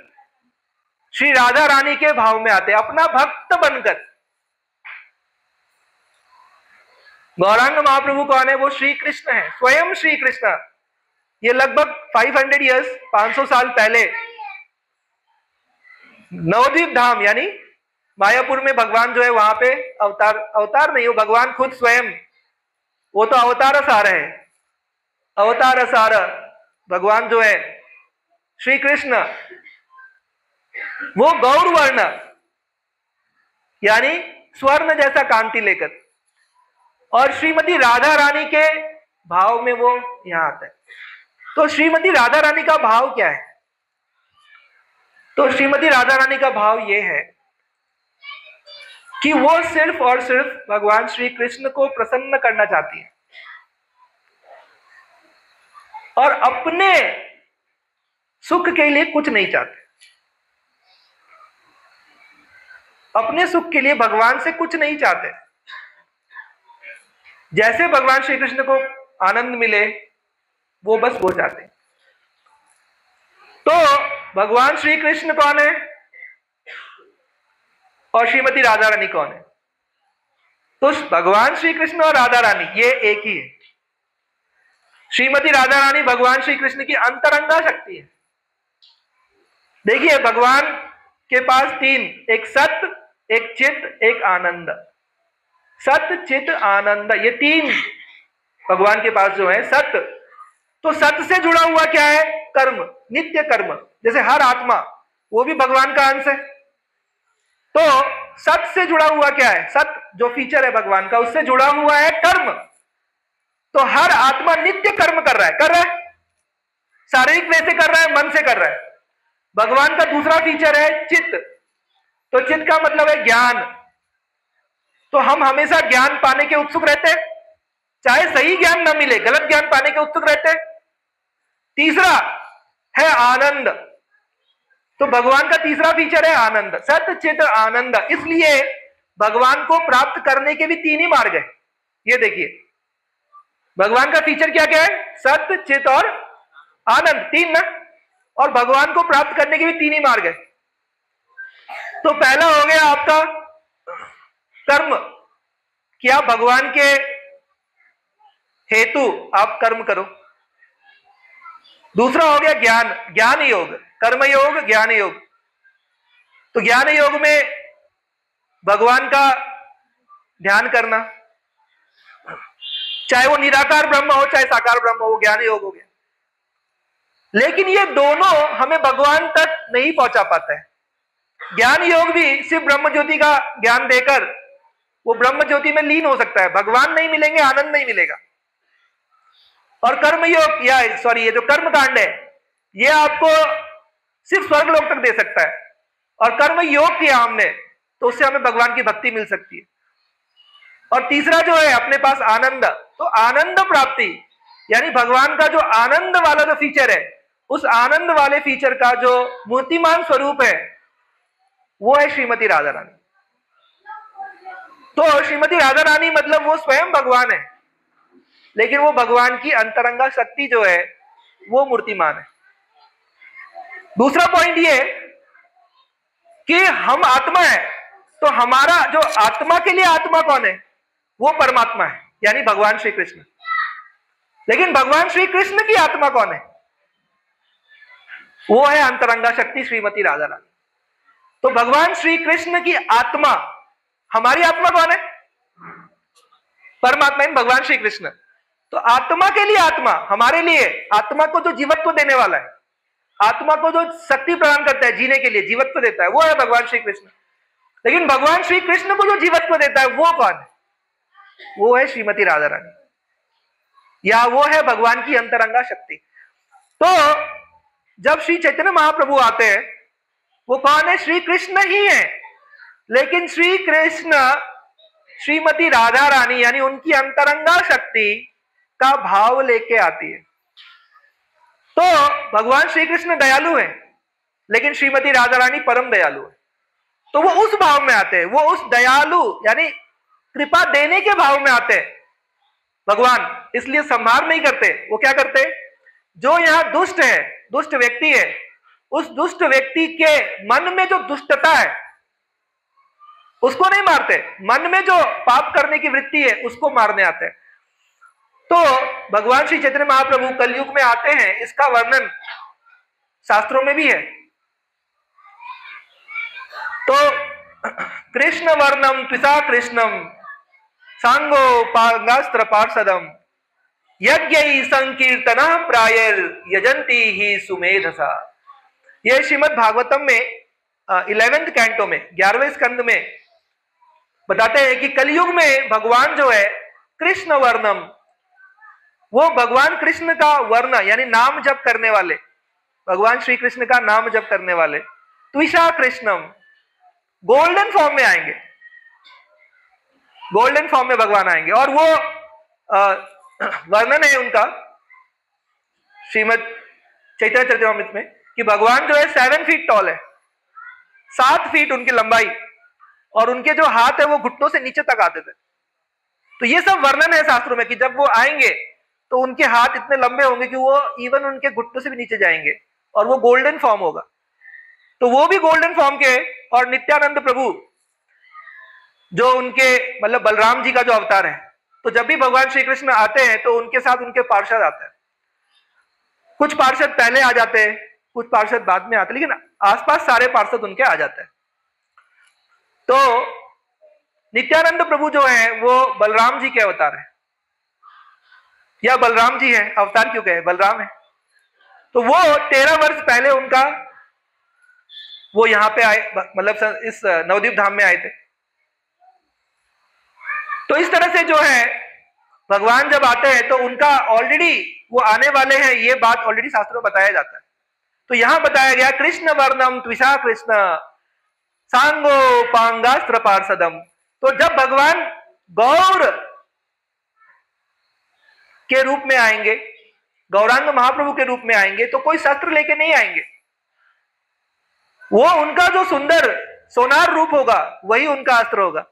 श्री राधा रानी के भाव में आते हैं, अपना भक्त बनकर। गौरांग महाप्रभु कौन है? वो श्री कृष्ण है, स्वयं श्री कृष्ण। ये लगभग 500 ईयर्स, 500 साल पहले नवद्वीप धाम यानी मायापुर में भगवान जो है वहां पे अवतार नहीं हो, भगवान खुद स्वयं, वो तो अवतार सार है, अवतार सार भगवान जो है श्री कृष्ण, वो गौर वर्ण यानी स्वर्ण जैसा कांति लेकर, और श्रीमती राधा रानी के भाव में वो यहां आता है। तो श्रीमती राधा रानी का भाव क्या है? तो श्रीमती राधा रानी का भाव ये है कि वो सिर्फ और सिर्फ भगवान श्री कृष्ण को प्रसन्न करना चाहती है और अपने सुख के लिए कुछ नहीं चाहते, अपने सुख के लिए भगवान से कुछ नहीं चाहते। जैसे भगवान श्री कृष्ण को आनंद मिले वो बस वो चाहते हैं। तो भगवान श्री कृष्ण कौन है और श्रीमती राधा रानी कौन है? तो भगवान श्री कृष्ण और राधा रानी ये एक ही है। श्रीमती राधा रानी भगवान श्री कृष्ण की अंतरंगा शक्ति है। देखिए भगवान के पास तीन, एक सत्य, एक चित, एक आनंद। सत्य, चित, आनंद, ये तीन भगवान के पास जो है। सत्य, तो सत्य से जुड़ा हुआ क्या है? कर्म, नित्य कर्म। जैसे हर आत्मा वो भी भगवान का अंश है। तो सत्य से जुड़ा हुआ क्या है? सत्य जो फीचर है भगवान का, उससे जुड़ा हुआ है कर्म। तो हर आत्मा नित्य कर्म कर रहा है, शारीरिक वे से कर रहा है, मन से कर रहा है। भगवान का दूसरा फीचर है चित्त। तो चित्त का मतलब है ज्ञान। तो हम हमेशा ज्ञान पाने के उत्सुक रहते हैं, चाहे सही ज्ञान न मिले, गलत ज्ञान पाने के उत्सुक रहते हैं। तीसरा है आनंद। तो भगवान का तीसरा फीचर है आनंद, सत्य, चित्त, आनंद। इसलिए भगवान को प्राप्त करने के भी तीन ही मार्ग है। ये देखिए भगवान का फीचर क्या क्या है? सत्य, चित्त और आनंद, तीन ना। और भगवान को प्राप्त करने के भी तीन ही मार्ग है। तो पहला हो गया आपका कर्म, कि आप भगवान के हेतु आप कर्म करो। दूसरा हो गया ज्ञान, ज्ञान योग, कर्म योग, ज्ञान योग। तो ज्ञान योग में भगवान का ध्यान करना, चाहे वो निराकार ब्रह्म हो चाहे साकार ब्रह्म हो, वो ज्ञान योग हो गया। लेकिन ये दोनों हमें भगवान तक नहीं पहुंचा पाता है। ज्ञान योग भी सिर्फ ब्रह्म ज्योति का ज्ञान देकर वो ब्रह्म ज्योति में लीन हो सकता है, भगवान नहीं मिलेंगे, आनंद नहीं मिलेगा। और कर्म योग या ये जो कर्म कांड है ये आपको सिर्फ स्वर्ग लोक तक दे सकता है। और कर्म योग किया हमने तो उससे हमें भगवान की भक्ति मिल सकती है। और तीसरा जो है अपने पास आनंद। तो आनंद प्राप्ति यानी भगवान का जो आनंद वाला जो फीचर है, उस आनंद वाले फीचर का जो मूर्तिमान स्वरूप है वो है श्रीमती राधा रानी। तो श्रीमती राधा रानी मतलब वो स्वयं भगवान है, लेकिन वो भगवान की अंतरंगा शक्ति जो है वो मूर्तिमान है। दूसरा पॉइंट ये कि हम आत्मा है, तो हमारा जो आत्मा के लिए आत्मा कौन है? वो परमात्मा है, यानी भगवान श्री कृष्ण। लेकिन भगवान श्री कृष्ण की आत्मा कौन है? वो है अंतरंगा शक्ति श्रीमती राधा रानी। तो भगवान श्री कृष्ण की आत्मा, हमारी आत्मा कौन है? परमात्मा इन भगवान श्री कृष्ण। तो आत्मा के लिए आत्मा, हमारे लिए आत्मा को जो जीवत्व देने वाला है, आत्मा को जो शक्ति प्रदान करता है जीने के लिए, जीवत्व देता है, वो है भगवान श्री कृष्ण। लेकिन भगवान श्री कृष्ण को जो जीवत्व देता है वो कौन है? वो है श्रीमती राधा रानी, या वो है भगवान की अंतरंगा शक्ति। तो जब श्री चैतन्य महाप्रभु आते हैं वो कौन है? श्री कृष्ण ही है। लेकिन श्री कृष्ण श्रीमती राधा रानी यानी उनकी अंतरंगा शक्ति का भाव लेके आती है। तो भगवान श्री कृष्ण दयालु है, लेकिन श्रीमती राधा रानी परम दयालु है। तो वो उस भाव में आते हैं, वो उस दयालु यानी कृपा देने के भाव में आते हैं भगवान। इसलिए संहार नहीं करते, वो क्या करते? जो यहां दुष्ट है, दुष्ट व्यक्ति है, उस दुष्ट व्यक्ति के मन में जो दुष्टता है उसको नहीं मारते, मन में जो पाप करने की वृत्ति है उसको मारने आते हैं। तो भगवान श्री चैतन्य महाप्रभु कलयुग में आते हैं, इसका वर्णन शास्त्रों में भी है। तो कृष्ण वर्णम त्विषा कृष्णम सांगो पांगास्त्र पार्षदम यज्ञ संकीर्तन प्रायर यजंती ही सुमेधसा। यह श्रीमद् भागवतम में 11वें कैंटो में 11वें स्कंद में बताते हैं कि कलयुग में भगवान जो है कृष्ण वर्णम, वो भगवान कृष्ण का वर्ण यानी नाम जप करने वाले, भगवान श्री कृष्ण का नाम जप करने वाले, त्विषा कृष्णम गोल्डन फॉर्म में आएंगे। गोल्डन फॉर्म में भगवान आएंगे। और वो वर्णन है उनका श्रीमद चैतन्य चरितमृत में कि भगवान जो है 7 फीट टॉल है, 7 फीट उनकी लंबाई, और उनके जो हाथ है वो घुटनों से नीचे तक आते थे। तो ये सब वर्णन है शास्त्रों में कि जब वो आएंगे तो उनके हाथ इतने लंबे होंगे कि वो इवन उनके घुटनों से भी नीचे जाएंगे, और वो गोल्डन फॉर्म होगा। तो वो भी गोल्डन फॉर्म के, और नित्यानंद प्रभु जो उनके मतलब बलराम जी का जो अवतार है, तो जब भी भगवान श्री कृष्ण आते हैं तो उनके साथ उनके पार्षद आते हैं। कुछ पार्षद पहले आ जाते हैं, कुछ पार्षद बाद में आते हैं, लेकिन आसपास सारे पार्षद उनके आ जाते हैं। तो नित्यानंद प्रभु जो है वो बलराम जी के अवतार है, या बलराम जी है, अवतार क्यों कहे, बलराम है। तो वो 13 वर्ष पहले उनका वो यहां पे आए, मतलब इस नवद्वीप धाम में आए थे। तो इस तरह से जो है भगवान जब आते हैं तो उनका ऑलरेडी वो आने वाले हैं, ये बात ऑलरेडी शास्त्रों में बताया जाता है। तो यहां बताया गया कृष्ण वर्णम त्विषा कृष्ण सांगो पांगास्त्र पार्षदम। तो जब भगवान गौर के रूप में आएंगे, गौरांग महाप्रभु के रूप में आएंगे, तो कोई शस्त्र लेके नहीं आएंगे। वो उनका जो सुंदर सोनार रूप होगा वही उनका अस्त्र होगा।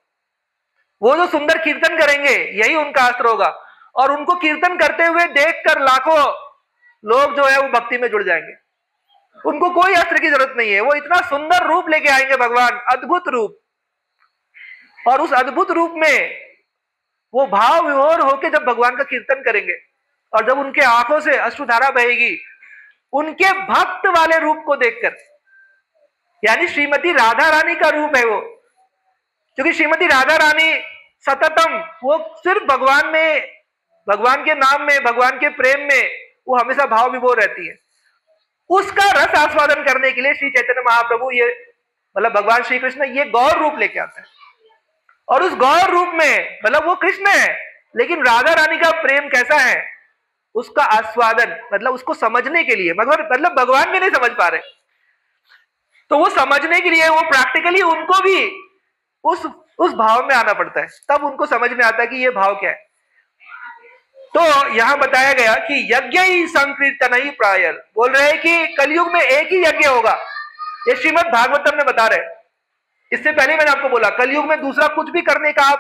वो जो सुंदर कीर्तन करेंगे यही उनका अस्त्र होगा, और उनको कीर्तन करते हुए देखकर लाखों लोग जो है वो भक्ति में जुड़ जाएंगे। उनको कोई अस्त्र की जरूरत नहीं है, वो इतना सुंदर रूप लेके आएंगे भगवान, अद्भुत रूप। और उस अद्भुत रूप में वो भाव विभोर होकर जब भगवान का कीर्तन करेंगे, और जब उनके आंखों से अश्रुधारा बहेगी उनके भक्त वाले रूप को देखकर, यानी श्रीमती राधा रानी का रूप है वो, क्योंकि श्रीमती राधा रानी सततम वो सिर्फ भगवान में, भगवान के नाम में, भगवान के प्रेम में वो हमेशा भाव विभोर रहती है। उसका रस आस्वादन करने के लिए श्री चैतन्य महाप्रभु ये मतलब भगवान श्री कृष्ण ये गौर रूप लेके आते हैं। और उस गौर रूप में मतलब वो कृष्ण है, लेकिन राधा रानी का प्रेम कैसा है उसका आस्वादन, मतलब उसको समझने के लिए, मतलब भगवान भी नहीं समझ पा रहे, तो वो समझने के लिए वो प्रैक्टिकली उनको भी उस भाव में आना पड़ता है, तब उनको समझ में आता है कि ये भाव क्या है। तो यहां बताया गया कि यज्ञ ही संकीर्तन ही प्रायर, बोल रहे हैं कि कलयुग में एक ही यज्ञ होगा, ये श्रीमद् भागवतम में बता रहे। इससे पहले मैंने आपको बोला कलयुग में दूसरा कुछ भी करने का आप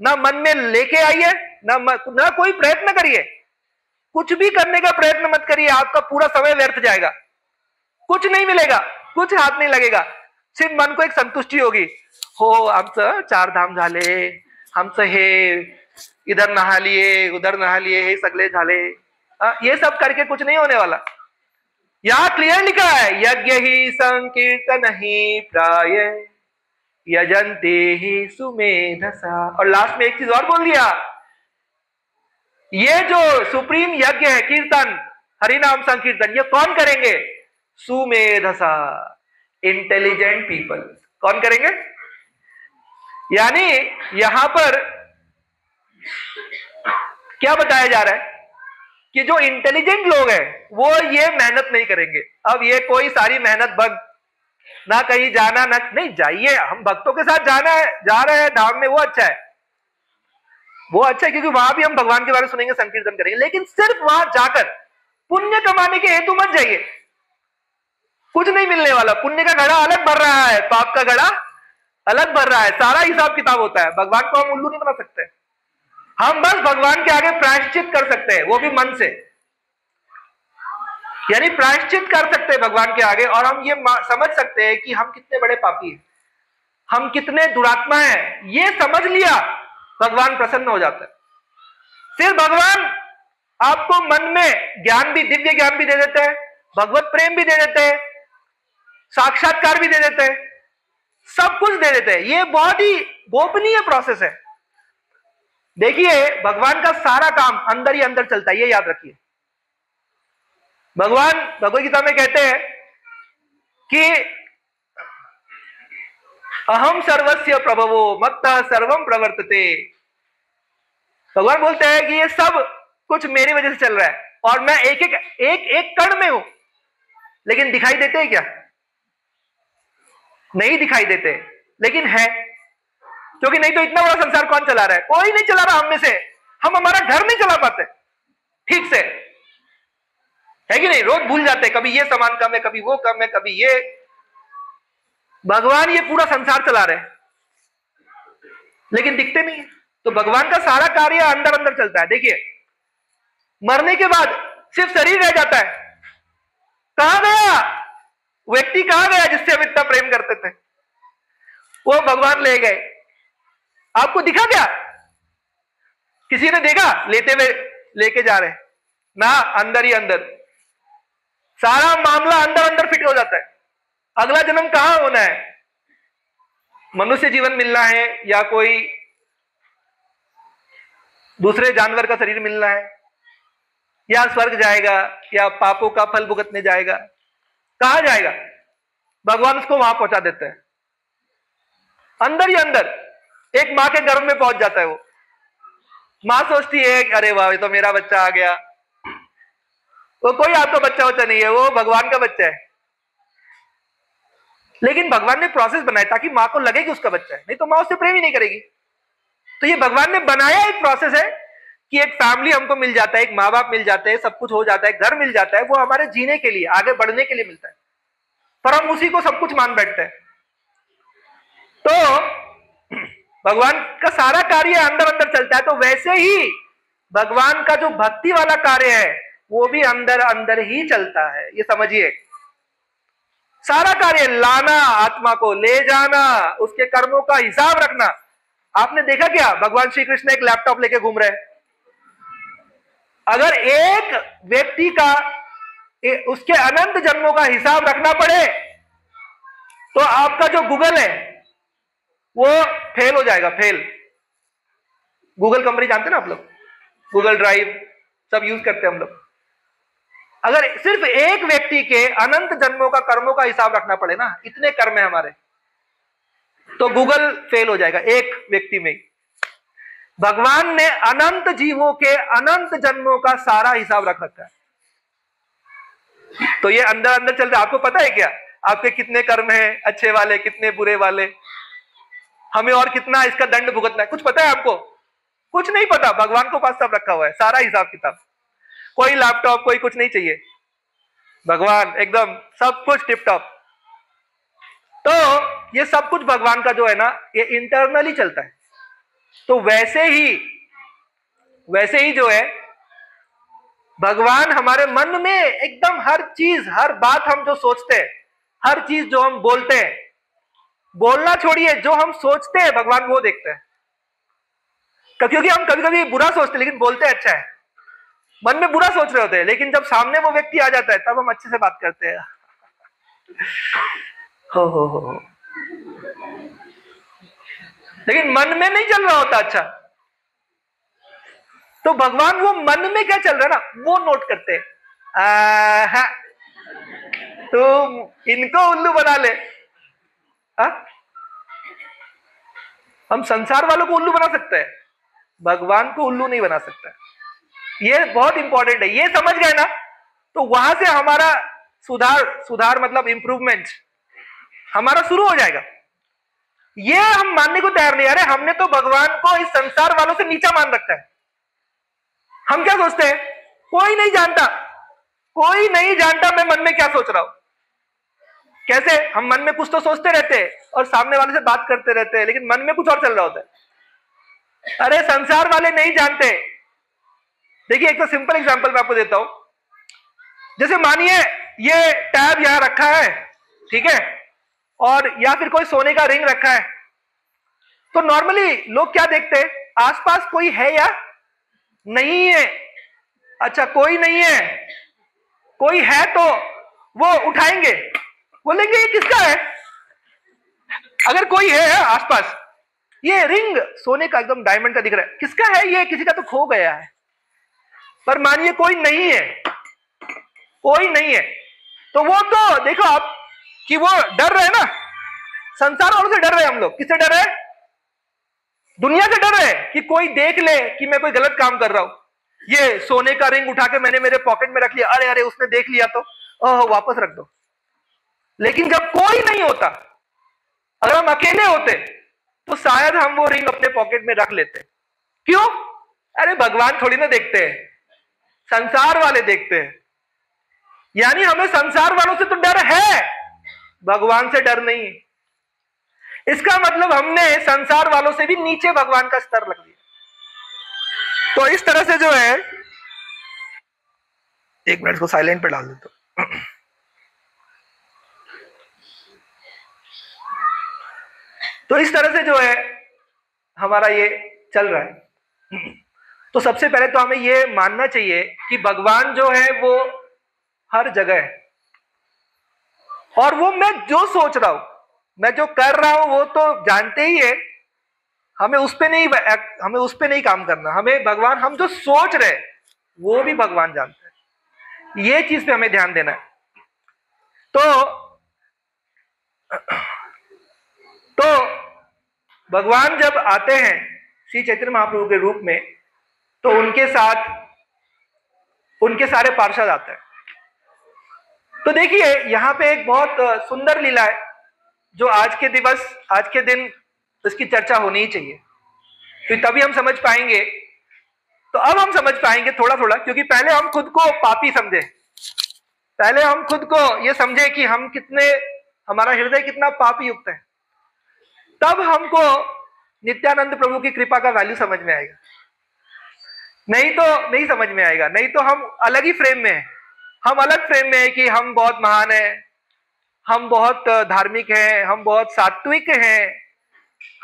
ना मन में लेके आइए, ना कोई प्रयत्न करिए, कुछ भी करने का प्रयत्न मत करिए, आपका पूरा समय व्यर्थ जाएगा, कुछ नहीं मिलेगा, कुछ हाथ नहीं लगेगा, सिर्फ मन को एक संतुष्टि होगी, हो आमचं 4 धाम झाले, आमचं हे इधर नहा लिए उधर नहा लिए, हे सगळे झाले, ये सब करके कुछ नहीं होने वाला। यहां क्लियर लिखा है यज्ञ ही संकीर्तन ही प्राय यजंते ही सुमेधसा। और लास्ट में एक चीज और बोल दिया, ये जो सुप्रीम यज्ञ है कीर्तन हरिनाम संकीर्तन, ये कौन करेंगे, सुमेधसा, इंटेलिजेंट पीपल। कौन करेंगे, यानी यहां पर क्या बताया जा रहा है कि जो इंटेलिजेंट लोग हैं वो ये मेहनत नहीं करेंगे। अब ये कोई सारी मेहनत बंद, ना कहीं जाना, ना नहीं जाइए, हम भक्तों के साथ जाना है, जा रहे हैं धाम में, वो अच्छा है, वो अच्छा है, क्योंकि वहां भी हम भगवान के बारे में सुनेंगे, संकीर्तन करेंगे, लेकिन सिर्फ वहां जाकर पुण्य कमाने के हेतु मत जाइए, कुछ नहीं मिलने वाला। पुण्य का घड़ा अलग भर रहा है, पाप का घड़ा अलग भर रहा है, सारा हिसाब किताब होता है। भगवान को हम उल्लू नहीं बना सकते, हम बस भगवान के आगे प्रायश्चित कर सकते हैं, वो भी मन से, यानी प्रायश्चित कर सकते हैं भगवान के आगे, और हम ये समझ सकते हैं कि हम कितने बड़े पापी हैं, हम कितने दुरात्मा हैं, ये समझ लिया भगवान प्रसन्न हो जाता है। फिर भगवान आपको मन में ज्ञान भी, दिव्य ज्ञान भी दे देते हैं, भगवत प्रेम भी दे देते हैं, साक्षात्कार भी दे देते हैं, सब कुछ दे देते हैं। ये बहुत ही गोपनीय प्रोसेस है। देखिए भगवान का सारा काम अंदर ही अंदर चलता है, ये याद रखिए। भगवान भगवद गीता में कहते हैं कि अहम सर्वस्य प्रभवो मत्तः सर्वम प्रवर्तते। भगवान बोलते हैं कि ये सब कुछ मेरी वजह से चल रहा है, और मैं एक एक कण में हूं, लेकिन दिखाई देते हैं क्या, नहीं दिखाई देते, लेकिन है। क्योंकि नहीं तो इतना बड़ा संसार कौन चला रहा है? कोई नहीं चला रहा हम में से। हम हमारा घर नहीं चला पाते ठीक से, है कि नहीं? रोज भूल जाते, कभी ये सामान कम है, कभी वो कम है, कभी ये। भगवान ये पूरा संसार चला रहे हैं लेकिन दिखते नहीं है। तो भगवान का सारा कार्य अंदर अंदर चलता है। देखिए, मरने के बाद सिर्फ शरीर रह जाता है। कहां गया व्यक्ति, कहां गया जिससे हम इतना प्रेम करते थे? वो भगवान ले गए। आपको दिखा क्या? किसी ने देखा लेते हुए लेके जा रहे ना? अंदर ही अंदर सारा मामला अंदर अंदर फिट हो जाता है। अगला जन्म कहां होना है? मनुष्य जीवन मिलना है या कोई दूसरे जानवर का शरीर मिलना है, या स्वर्ग जाएगा या पापों का फल भुगतने जाएगा? कहां जाएगा? भगवान उसको वहां पहुंचा देते हैं। अंदर ही अंदर एक मां के गर्भ में पहुंच जाता है। वो मां सोचती है कि अरे वाह, ये तो मेरा बच्चा आ गया। वो कोई आपका बच्चा बच्चा नहीं है, वो भगवान का बच्चा है। लेकिन भगवान ने प्रोसेस बनाया ताकि मां को लगे कि उसका बच्चा है, नहीं तो मां उससे प्रेम ही नहीं करेगी। तो ये भगवान ने बनाया एक प्रोसेस है कि एक फैमिली हमको मिल जाता है, एक माँ बाप मिल जाते हैं, सब कुछ हो जाता है, घर मिल जाता है। वो हमारे जीने के लिए, आगे बढ़ने के लिए मिलता है, पर हम उसी को सब कुछ मान बैठते हैं। तो भगवान का सारा कार्य अंदर अंदर चलता है। तो वैसे ही भगवान का जो भक्ति वाला कार्य है वो भी अंदर अंदर ही चलता है। ये समझिए, सारा कार्य लाना, आत्मा को ले जाना, उसके कर्मों का हिसाब रखना। आपने देखा क्या, भगवान श्री कृष्ण एक लैपटॉप लेके घूम रहे हैं। अगर एक व्यक्ति का उसके अनंत जन्मों का हिसाब रखना पड़े तो आपका जो गूगल है वो फेल हो जाएगा, फेल। गूगल कंपनी जानते हैं ना आप लोग, गूगल ड्राइव सब यूज करते हैं हम लोग। अगर सिर्फ एक व्यक्ति के अनंत जन्मों का कर्मों का हिसाब रखना पड़े ना, इतने कर्म है हमारे, तो गूगल फेल हो जाएगा एक व्यक्ति में। भगवान ने अनंत जीवों के अनंत जन्मों का सारा हिसाब रख रखा है। तो ये अंदर अंदर चलता है। आपको पता है क्या आपके कितने कर्म हैं, अच्छे वाले कितने बुरे वाले, हमें और कितना इसका दंड भुगतना है? कुछ पता है आपको? कुछ नहीं पता। भगवान को पास सब रखा हुआ है, सारा हिसाब किताब। कोई लैपटॉप, कोई कुछ नहीं चाहिए, भगवान एकदम सब कुछ टिप टॉप। तो ये सब कुछ भगवान का जो है ना, ये इंटरनली चलता है। तो वैसे ही जो है भगवान हमारे मन में एकदम हर चीज, हर बात हम जो सोचते हैं, हर चीज जो हम बोलते हैं, बोलना छोड़िए, जो हम सोचते हैं भगवान वो देखते हैं। क्योंकि हम कभी कभी बुरा सोचते हैं लेकिन बोलते अच्छा है। मन में बुरा सोच रहे होते हैं लेकिन जब सामने वो व्यक्ति आ जाता है तब हम अच्छे से बात करते हैं। हो। लेकिन मन में नहीं चल रहा होता अच्छा। तो भगवान वो मन में क्या चल रहा है ना वो नोट करते हैं। तुम इनको उल्लू बना ले। हम संसार वालों को उल्लू बना सकते हैं, भगवान को उल्लू नहीं बना सकता। ये बहुत इंपॉर्टेंट है। ये समझ गए ना तो वहां से हमारा सुधार मतलब इंप्रूवमेंट हमारा शुरू हो जाएगा। ये हम मानने को तैयार नहीं। अरे हमने तो भगवान को इस संसार वालों से नीचा मान रखा है। हम क्या सोचते हैं, कोई नहीं जानता मैं मन में क्या सोच रहा हूं। कैसे? हम मन में कुछ तो सोचते रहते हैं और सामने वाले से बात करते रहते हैं लेकिन मन में कुछ और चल रहा होता है। अरे संसार वाले नहीं जानते। देखिए एक तो सिंपल एग्जांपल मैं आपको देता हूं। जैसे मानिए ये टैब यहां रखा है, ठीक है, और या फिर कोई सोने का रिंग रखा है। तो नॉर्मली लोग क्या देखते हैं, आसपास कोई है या नहीं है। अच्छा कोई नहीं है, कोई है तो वो उठाएंगे, बोलेंगे ये किसका है। अगर कोई है आसपास, ये रिंग सोने का एकदम डायमंड का दिख रहा है, किसका है ये, किसी का तो खो गया है। पर मानिए कोई नहीं है, तो वो तो देखो आप कि वो डर रहे ना, संसार वालों से डर रहे। हम लोग किससे डर रहे? दुनिया से डर रहे कि कोई देख ले कि मैं कोई गलत काम कर रहा हूं। ये सोने का रिंग उठा के मैंने मेरे पॉकेट में रख लिया, अरे उसने देख लिया तो वापस रख दो। लेकिन जब कोई नहीं होता, अगर हम अकेले होते तो शायद हम वो रिंग अपने पॉकेट में रख लेते। क्यों? अरे भगवान थोड़ी ना देखते हैं, संसार वाले देखते हैं। यानी हमें संसार वालों से तो डर है, भगवान से डर नहीं। इसका मतलब हमने संसार वालों से भी नीचे भगवान का स्तर रख दिया। तो इस तरह से जो है, एक मिनट को साइलेंट पे डाल देता हूं। तो इस तरह से जो है हमारा ये चल रहा है। तो सबसे पहले तो हमें ये मानना चाहिए कि भगवान जो है वो हर जगह है, और वो मैं जो सोच रहा हूं, मैं जो कर रहा हूं, वो तो जानते ही है। हमें उस पे नहीं काम करना। हमें भगवान, हम जो सोच रहे हैं वो भी भगवान जानते हैं। ये चीज पे हमें ध्यान देना है। तो भगवान जब आते हैं श्री चैतन्य महाप्रभु के रूप में, तो उनके साथ उनके सारे पार्षद आते हैं। तो देखिए यहां पे एक बहुत सुंदर लीला है, जो आज के दिन इसकी चर्चा होनी ही चाहिए, तो तभी हम समझ पाएंगे। तो अब हम समझ पाएंगे थोड़ा थोड़ा, क्योंकि पहले हम खुद को पापी समझे, पहले हम खुद को ये समझे कि हमारा हृदय कितना पाप युक्त है, तब हमको नित्यानंद प्रभु की कृपा का वैल्यू समझ में आएगा। नहीं तो नहीं समझ में आएगा। नहीं तो हम अलग ही फ्रेम में हैं, हम अलग फ्रेम में है कि हम बहुत महान हैं, हम बहुत धार्मिक हैं, हम बहुत सात्विक हैं,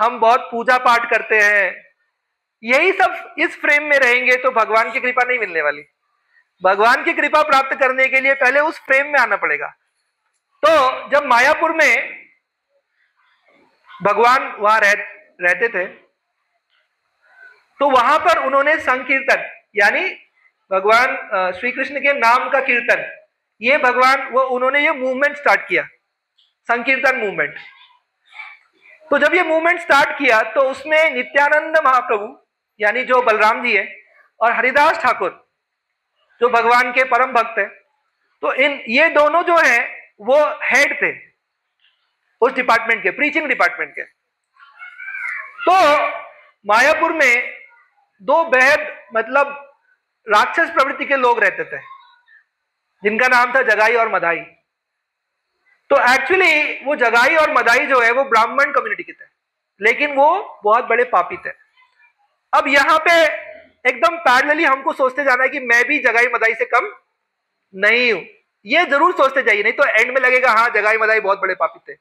हम बहुत पूजा पाठ करते हैं। यही सब इस फ्रेम में रहेंगे तो भगवान की कृपा नहीं मिलने वाली। भगवान की कृपा प्राप्त करने के लिए पहले उस फ्रेम में आना पड़ेगा। तो जब मायापुर में भगवान वहां रहते थे, तो वहां पर उन्होंने संकीर्तन, यानी भगवान श्री कृष्ण के नाम का कीर्तन, ये उन्होंने ये मूवमेंट स्टार्ट किया, संकीर्तन मूवमेंट। तो जब ये मूवमेंट स्टार्ट किया तो उसमें नित्यानंद महाप्रभु, यानी जो बलराम जी है, और हरिदास ठाकुर जो भगवान के परम भक्त है, तो ये दोनों जो हैं वो हेड थे उस डिपार्टमेंट के, प्रीचिंग डिपार्टमेंट के। तो मायापुर में दो बेहद मतलब राक्षस प्रवृत्ति के लोग रहते थे, जिनका नाम था जगाई और मदाई। तो एक्चुअली वो जगाई और मदाई जो है वो ब्राह्मण कम्युनिटी के थे, लेकिन वो बहुत बड़े पापी थे। अब यहां पे एकदम पैरेलली हमको सोचते जाना है कि मैं भी जगाई मदाई से कम नहीं हूं, ये जरूर सोचते जाइए, नहीं तो एंड में लगेगा हाँ जगाई मदाई बहुत बड़े पापी थे।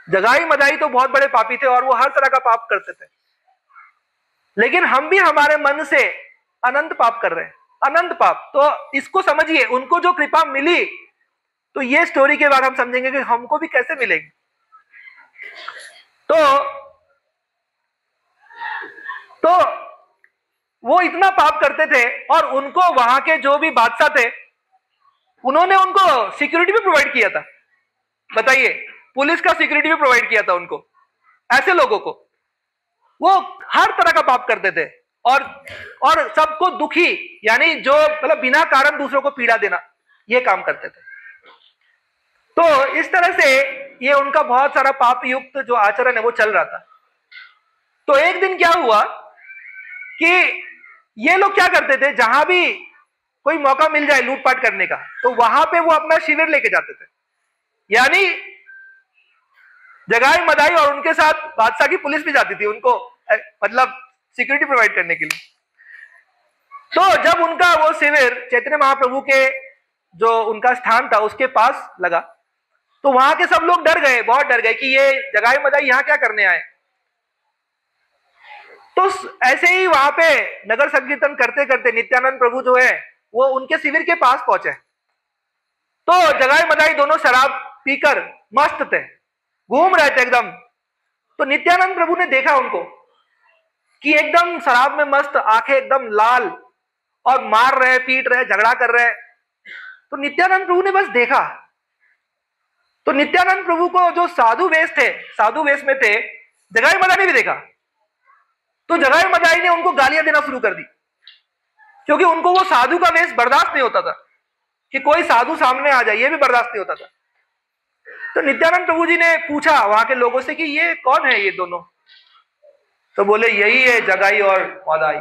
जगाई मदाई तो बहुत बड़े पापी थे और वो हर तरह का पाप करते थे, लेकिन हम भी हमारे मन से अनंत पाप कर रहे हैं, अनंत पाप। तो इसको समझिए, उनको जो कृपा मिली, तो ये स्टोरी के बाद हम समझेंगे कि हमको भी कैसे मिलेगी। तो वो इतना पाप करते थे, और उनको वहां के जो भी बादशाह थे, उन्होंने उनको सिक्योरिटी भी प्रोवाइड किया था। बताइए, पुलिस का सिक्योरिटी भी प्रोवाइड किया था उनको। ऐसे लोगों को वो हर तरह का पाप करते थे, और सबको दुखी, यानी जो मतलब बिना कारण दूसरों को पीड़ा देना, ये काम करते थे। तो इस तरह से ये उनका बहुत सारा पाप युक्त जो आचरण है वो चल रहा था। तो एक दिन क्या हुआ कि ये लोग क्या करते थे, जहां भी कोई मौका मिल जाए लूटपाट करने का, तो वहां पे वो अपना शिविर लेके जाते थे। यानी जगाई मदाई और उनके साथ बादशाह की पुलिस भी जाती थी उनको मतलब सिक्योरिटी प्रोवाइड करने के लिए। तो जब उनका वो शिविर चैतन्य महाप्रभु के जो उनका स्थान था उसके पास लगा, तो वहां के सब लोग डर गए, बहुत डर गए कि ये जगाई मदाई यहां क्या करने आए। तो ऐसे ही वहां पे नगर संकीर्तन करते करते नित्यानंद प्रभु जो है वो उनके शिविर के पास पहुंचे। तो जगाई मदाई दोनों शराब पीकर मस्त थे, घूम रहे थे एकदम। तो नित्यानंद प्रभु ने देखा उनको कि एकदम शराब में मस्त, आंखें एकदम लाल, और मार रहे, पीट रहे, झगड़ा कर रहे। तो नित्यानंद प्रभु ने बस देखा। तो नित्यानंद प्रभु को जो साधु वेश में थे, जगाई मदाई ने भी देखा। तो जगाई मदाई ने उनको गालियां देना शुरू कर दी, क्योंकि उनको वो साधु का वेश बर्दाश्त नहीं होता था, कि कोई साधु सामने आ जाए, ये भी बर्दाश्त नहीं होता था। तो नित्यानंद प्रभु जी ने पूछा वहां के लोगों से कि ये कौन है ये दोनों? तो बोले यही है जगाई और मादाई।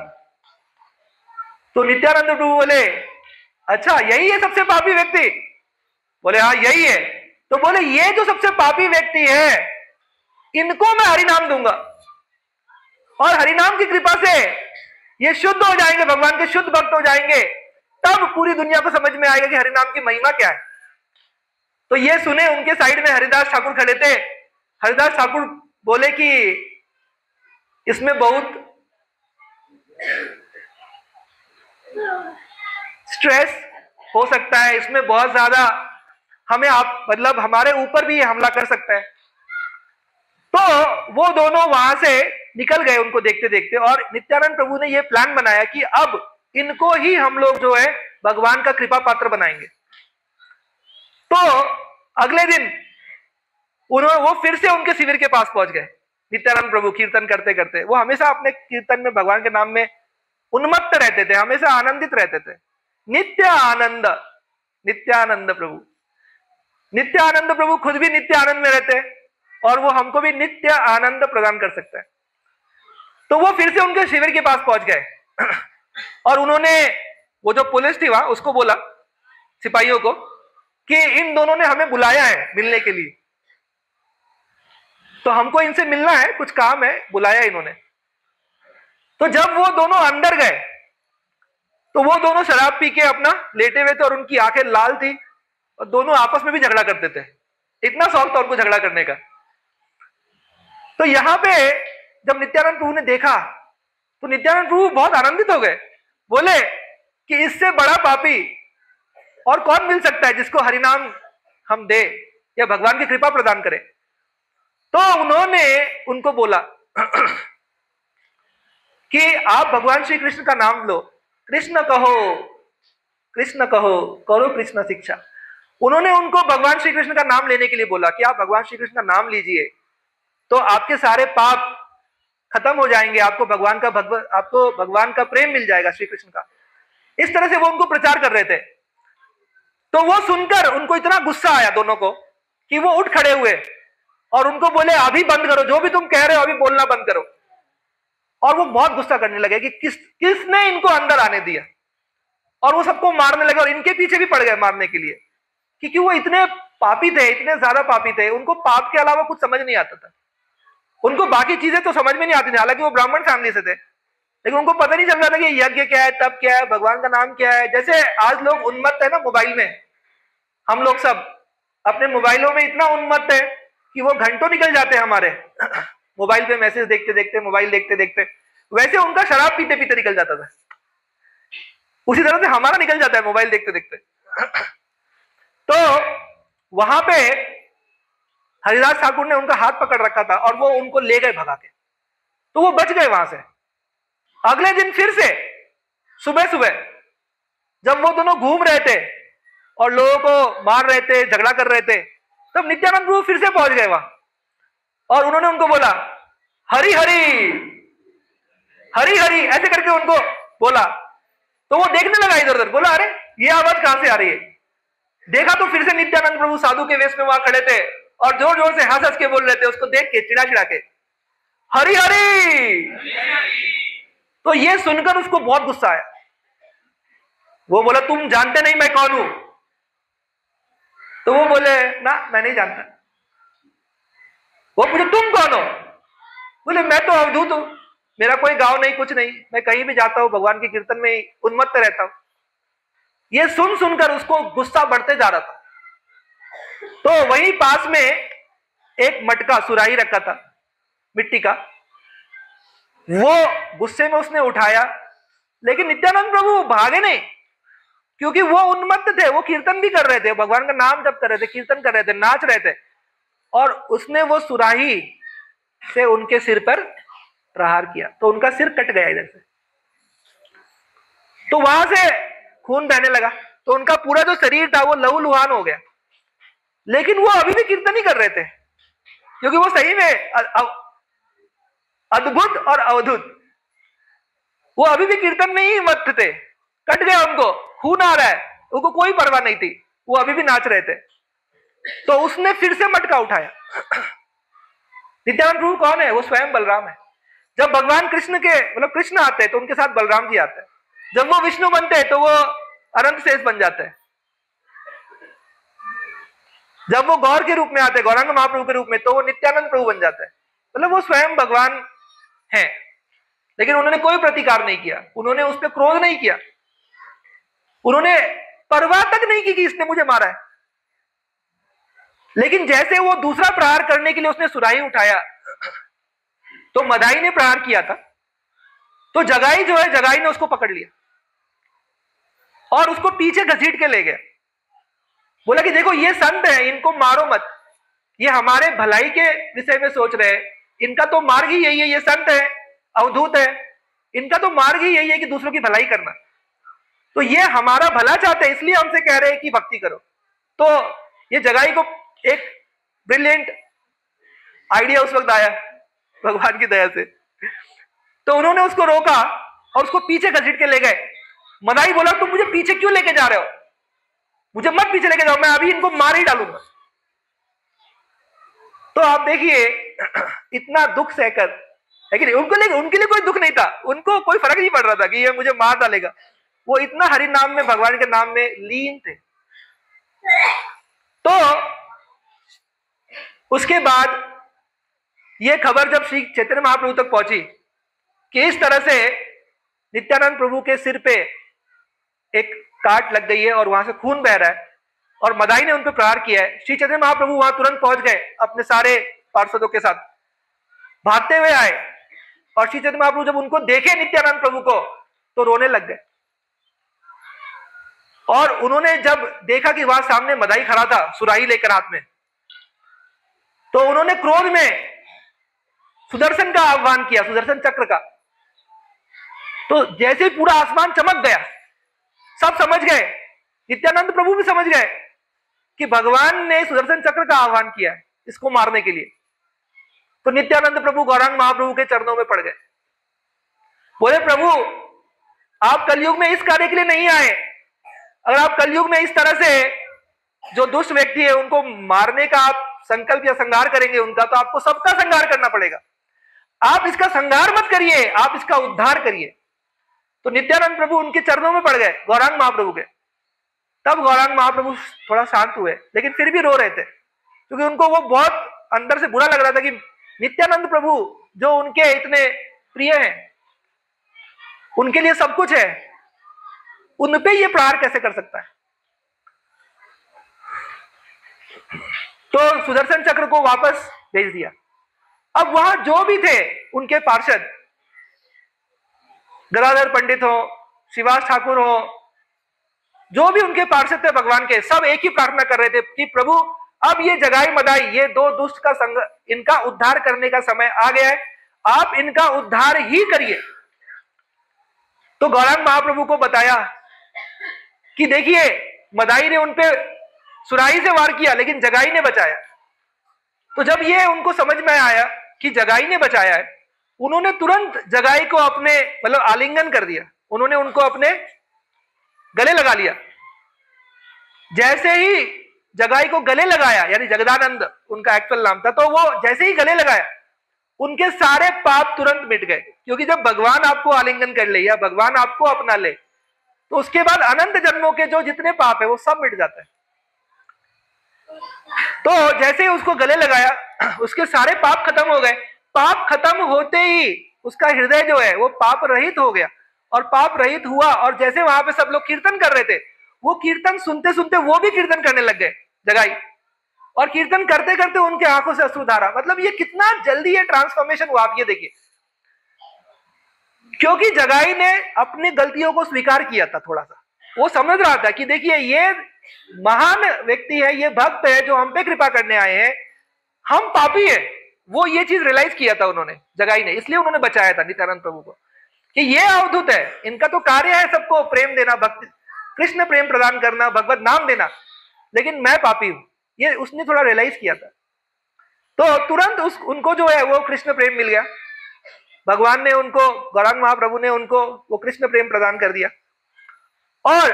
तो नित्यानंद प्रभु बोले अच्छा यही है सबसे पापी व्यक्ति? बोले हाँ यही है। तो बोले ये जो सबसे पापी व्यक्ति है इनको मैं हरिनाम दूंगा और हरिनाम की कृपा से ये शुद्ध हो जाएंगे, भगवान के शुद्ध भक्त हो जाएंगे, तब पूरी दुनिया को समझ में आएगा कि हरिनाम की महिमा क्या है। तो ये सुने उनके साइड में हरिदास ठाकुर खड़े थे। हरिदास ठाकुर बोले कि इसमें बहुत स्ट्रेस हो सकता है, इसमें बहुत ज्यादा हमें आप मतलब हमारे ऊपर भी ये हमला कर सकता है। तो वो दोनों वहां से निकल गए उनको देखते देखते, और नित्यानंद प्रभु ने ये प्लान बनाया कि अब इनको ही हम लोग जो है भगवान का कृपा पात्र बनाएंगे। तो अगले दिन वो फिर से उनके शिविर के पास पहुंच गए। नित्यानंद प्रभु कीर्तन करते करते, वो हमेशा अपने कीर्तन में भगवान के नाम में उन्मत्त रहते थे, हमेशा आनंदित रहते थे। नित्य आनंद, नित्यानंद प्रभु, नित्यानंद प्रभु खुद भी नित्य आनंद में रहते हैं और वो हमको भी नित्य आनंद प्रदान कर सकता है। तो वो फिर से उनके शिविर के पास पहुंच गए और उन्होंने वो जो पुलिस थी वहां उसको बोला, सिपाहियों को, कि इन दोनों ने हमें बुलाया है मिलने के लिए, तो हमको इनसे मिलना है, कुछ काम है, बुलाया इन्होंने। तो जब वो दोनों अंदर गए तो वो दोनों शराब पी के अपना लेटे हुए थे और उनकी आंखें लाल थी और दोनों आपस में भी झगड़ा करते थे, इतना शौक था उनको झगड़ा करने का। तो यहां पे जब नित्यानंद प्रभु ने देखा तो नित्यानंद प्रभु बहुत आनंदित हो गए, बोले कि इससे बड़ा पापी और कौन मिल सकता है जिसको हरिनाम हम दे या भगवान की कृपा प्रदान करे। तो उन्होंने उनको बोला कि आप भगवान श्री कृष्ण का नाम लो, कृष्ण कहो, कृष्ण कहो, करो कृष्ण शिक्षा। उन्होंने उनको भगवान श्री कृष्ण का नाम लेने के लिए बोला कि आप भगवान श्री कृष्ण का नाम लीजिए तो आपके सारे पाप खत्म हो जाएंगे, आपको भगवान का प्रेम मिल जाएगा, श्री कृष्ण का। इस तरह से वो उनको प्रचार कर रहे थे। तो वो सुनकर उनको इतना गुस्सा आया दोनों को कि वो उठ खड़े हुए और उनको बोले अभी बंद करो, जो भी तुम कह रहे हो अभी बोलना बंद करो। और वो बहुत गुस्सा करने लगे कि किसने इनको अंदर आने दिया, और वो सबको मारने लगे और इनके पीछे भी पड़ गए मारने के लिए, क्योंकि वो इतने पापी थे, इतने ज्यादा पापी थे, उनको पाप के अलावा कुछ समझ नहीं आता था। उनको बाकी चीजें तो समझ में नहीं आती थी, हालांकि वो ब्राह्मण फैमिली से थे, लेकिन उनको पता नहीं चल रहा था कि यज्ञ क्या है, तप क्या है, भगवान का नाम क्या है। जैसे आज लोग उन्मत्त है ना मोबाइल में, हम लोग सब अपने मोबाइलों में इतना उन्मत्त है कि वो घंटों निकल जाते हैं हमारे मोबाइल पे मैसेज देखते देखते, मोबाइल देखते देखते। वैसे उनका शराब पीते पीते निकल जाता था, उसी तरह से हमारा निकल जाता है मोबाइल देखते देखते। तो वहां पे हरिदास ठाकुर ने उनका हाथ पकड़ रखा था और वो उनको ले गए भगा के, तो वो बच गए वहां से। अगले दिन फिर से सुबह सुबह जब वो दोनों घूम रहे थे और लोगों को मार रहे थे, झगड़ा कर रहे थे, तब नित्यानंद प्रभु फिर से पहुंच गए वहां और उन्होंने उनको बोला हरि हरि हरि हरि, ऐसे करके उनको बोला। तो वो देखने लगा इधर उधर, बोला अरे ये आवाज कहां से आ रही है। देखा तो फिर से नित्यानंद प्रभु साधु के वेश में वहां खड़े थे और जोर जोर से हंस हंस के बोल रहे थे, उसको देख के चिड़ा चिड़ा के हरि हरि। तो ये सुनकर उसको बहुत गुस्सा आया। वो बोला तुम जानते नहीं मैं कौन हूं। तो वो बोले ना मैं नहीं जानता। वो पूछे तुम कौन हो? बोले मैं तो अवधूत हूं, मेरा कोई गांव नहीं, कुछ नहीं, मैं कहीं भी जाता हूं भगवान के कीर्तन में उन्मत्त रहता हूं। ये सुन सुनकर उसको गुस्सा बढ़ते जा रहा था। तो वहीं पास में एक मटका सुराही रखा था मिट्टी का, वो गुस्से में उसने उठाया, लेकिन नित्यानंद प्रभु भागे नहीं, क्योंकि वो उन्मत्त थे, वो कीर्तन भी कर रहे थे, भगवान का नाम जप कर रहे थे, कीर्तन कर रहे थे, नाच रहे थे, और उसने वो सुराही से उनके सिर पर प्रहार किया तो उनका सिर कट गया इधर से। तो वहां से खून बहने लगा, तो उनका पूरा जो शरीर था वो लहूलुहान हो गया। लेकिन वो अभी भी कीर्तन ही कर रहे थे, क्योंकि वो सही में अद्भुत और अवधूत, वो अभी भी कीर्तन में ही मस्त थे। कट गया उनको, खून आ रहा है, उनको कोई परवाह नहीं थी, वो अभी भी नाच रहे थे। तो उसने फिर से मटका उठाया। नित्यानंद प्रभु कौन है? वो स्वयं बलराम है। जब भगवान कृष्ण के मतलब कृष्ण आते हैं तो उनके साथ बलराम जी आते हैं। जब वो विष्णु बनते हैं तो वो अनंत शेष बन जाते हैं। जब वो गौर के रूप में आते हैं, गौरांग महाप्रभु के रूप में, तो वो नित्यानंद प्रभु बन जाते हैं। मतलब वो स्वयं भगवान हैं। लेकिन उन्होंने कोई प्रतिकार नहीं किया, उन्होंने उस पर क्रोध नहीं किया, उन्होंने परवाह तक नहीं की कि इसने मुझे मारा है। लेकिन जैसे वो दूसरा प्रहार करने के लिए उसने सुराही उठाया तो मदाई ने प्रहार किया था, तो जगाई जो है, जगाई ने उसको पकड़ लिया और उसको पीछे घसीट के ले गया। बोला कि देखो ये संत है, इनको मारो मत, ये हमारे भलाई के विषय में सोच रहे हैं, इनका तो मार्ग ही यही है, ये संत है, अवधूत है, इनका तो मार्ग ही यही है कि दूसरों की भलाई करना। तो ये हमारा भला चाहते हैं, इसलिए हमसे कह रहे हैं कि भक्ति करो। तो ये जगाई को एक ब्रिलियंट आइडिया उस वक्त आया भगवान की दया से, तो उन्होंने उसको रोका और उसको पीछे घसीट के ले गए। मदाई बोला तुम मुझे पीछे क्यों लेके जा रहे हो, मुझे मत पीछे लेके जाओ, मैं अभी इनको मार ही डालूंगा। तो आप देखिए इतना दुख सहकर, लेकिन उनके लिए कोई दुख नहीं था, उनको कोई फर्क नहीं पड़ रहा था कि ये मुझे मार डालेगा। वो इतना हरि नाम में, भगवान के नाम में लीन थे। तो उसके बाद ये खबर जब श्री चैतन्य महाप्रभु तक पहुंची कि इस तरह से नित्यानंद प्रभु के सिर पे एक काट लग गई है और वहां से खून बह रहा है और मदाई ने उन पर प्रहार किया है, श्री चैतन्य महाप्रभु वहां तुरंत पहुंच गए, अपने सारे पार्षदों के साथ भागते हुए आए। और श्री चैतन्य महाप्रभु जब उनको देखे नित्यानंद प्रभु को तो रोने लग गए। और उन्होंने जब देखा कि वहां सामने मदाई खड़ा था सुराही लेकर हाथ में, तो उन्होंने क्रोध में सुदर्शन का आह्वान किया, सुदर्शन चक्र का। तो जैसे ही पूरा आसमान चमक गया, सब समझ गए, नित्यानंद प्रभु भी समझ गए कि भगवान ने सुदर्शन चक्र का आह्वान किया है इसको मारने के लिए। तो नित्यानंद प्रभु गौरांग महाप्रभु के चरणों में पड़ गए, बोले प्रभु आप कलयुग में इस कार्य के लिए नहीं आए, अगर आप कलयुग में इस तरह से जो दुष्ट व्यक्ति है उनको मारने का आप संकल्प या संहार करेंगे उनका, तो आपको सबका संहार करना पड़ेगा। आप इसका संहार मत करिए, आप इसका उद्धार करिए। तो नित्यानंद प्रभु उनके चरणों में पड़ गए, गौरांग महाप्रभु के। तब गौरांग महाप्रभु थोड़ा शांत हुए, लेकिन फिर भी रो रहे थे क्योंकि उनको वो बहुत अंदर से बुरा लग रहा था कि नित्यानंद प्रभु जो उनके इतने प्रिय हैं, उनके लिए सब कुछ है, उन पे ये प्रहार कैसे कर सकता है। तो सुदर्शन चक्र को वापस भेज दिया। अब वहां जो भी थे उनके पार्षद, गदाधर पंडित हो, शिवास ठाकुर हो, जो भी उनके पार्षद थे भगवान के, सब एक ही प्रार्थना कर रहे थे कि प्रभु अब ये जगाई मदाई, ये दो दुष्ट का संग, इनका उद्धार करने का समय आ गया है, आप इनका उद्धार ही करिए। तो गौरांग महाप्रभु को बताया कि देखिए मदाई ने उनपे सुराही से वार किया लेकिन जगाई ने बचाया। तो जब ये उनको समझ में आया कि जगाई ने बचाया है, उन्होंने तुरंत जगाई को अपने मतलब आलिंगन कर दिया, उन्होंने उनको अपने गले लगा लिया। जैसे ही जगाई को गले लगाया, यानी जगदानंद उनका एक्चुअल नाम था, तो वो जैसे ही गले लगाया उनके सारे पाप तुरंत मिट गए। क्योंकि जब भगवान आपको आलिंगन कर ले या भगवान आपको अपना ले तो उसके बाद अनंत जन्मों के जो जितने पाप है वो सब मिट जाते हैं। तो जैसे ही उसको गले लगाया उसके सारे पाप खत्म हो गए। पाप खत्म होते ही उसका हृदय जो है वो पाप रहित हो गया और पाप रहित हुआ। और जैसे वहां पे सब लोग कीर्तन कर रहे थे, वो कीर्तन सुनते सुनते वो भी कीर्तन करने लग गए जगाई, और कीर्तन करते करते उनके आंखों से अश्रुधारा। मतलब ये कितना जल्दी ये ट्रांसफॉर्मेशन हुआ, आप ये देखिए। क्योंकि जगाई ने अपनी गलतियों को स्वीकार किया था, थोड़ा सा वो समझ रहा था कि देखिए ये महान व्यक्ति है, ये भक्त है जो हम पे कृपा करने आए हैं, हम पापी है। वो ये चीज रियलाइज किया था उन्होंने, जगाई ने, इसलिए उन्होंने बचाया था नित्यानंद प्रभु को कि ये अवधूत है, इनका तो कार्य है सबको प्रेम देना, भक्ति कृष्ण प्रेम प्रदान करना, भगवत नाम देना, लेकिन मैं पापी हूं। ये उसने थोड़ा रियलाइज किया था। तो तुरंत उनको जो है वो कृष्ण प्रेम मिल गया। भगवान ने उनको, गौरांग महाप्रभु ने उनको वो कृष्ण प्रेम प्रदान कर दिया। और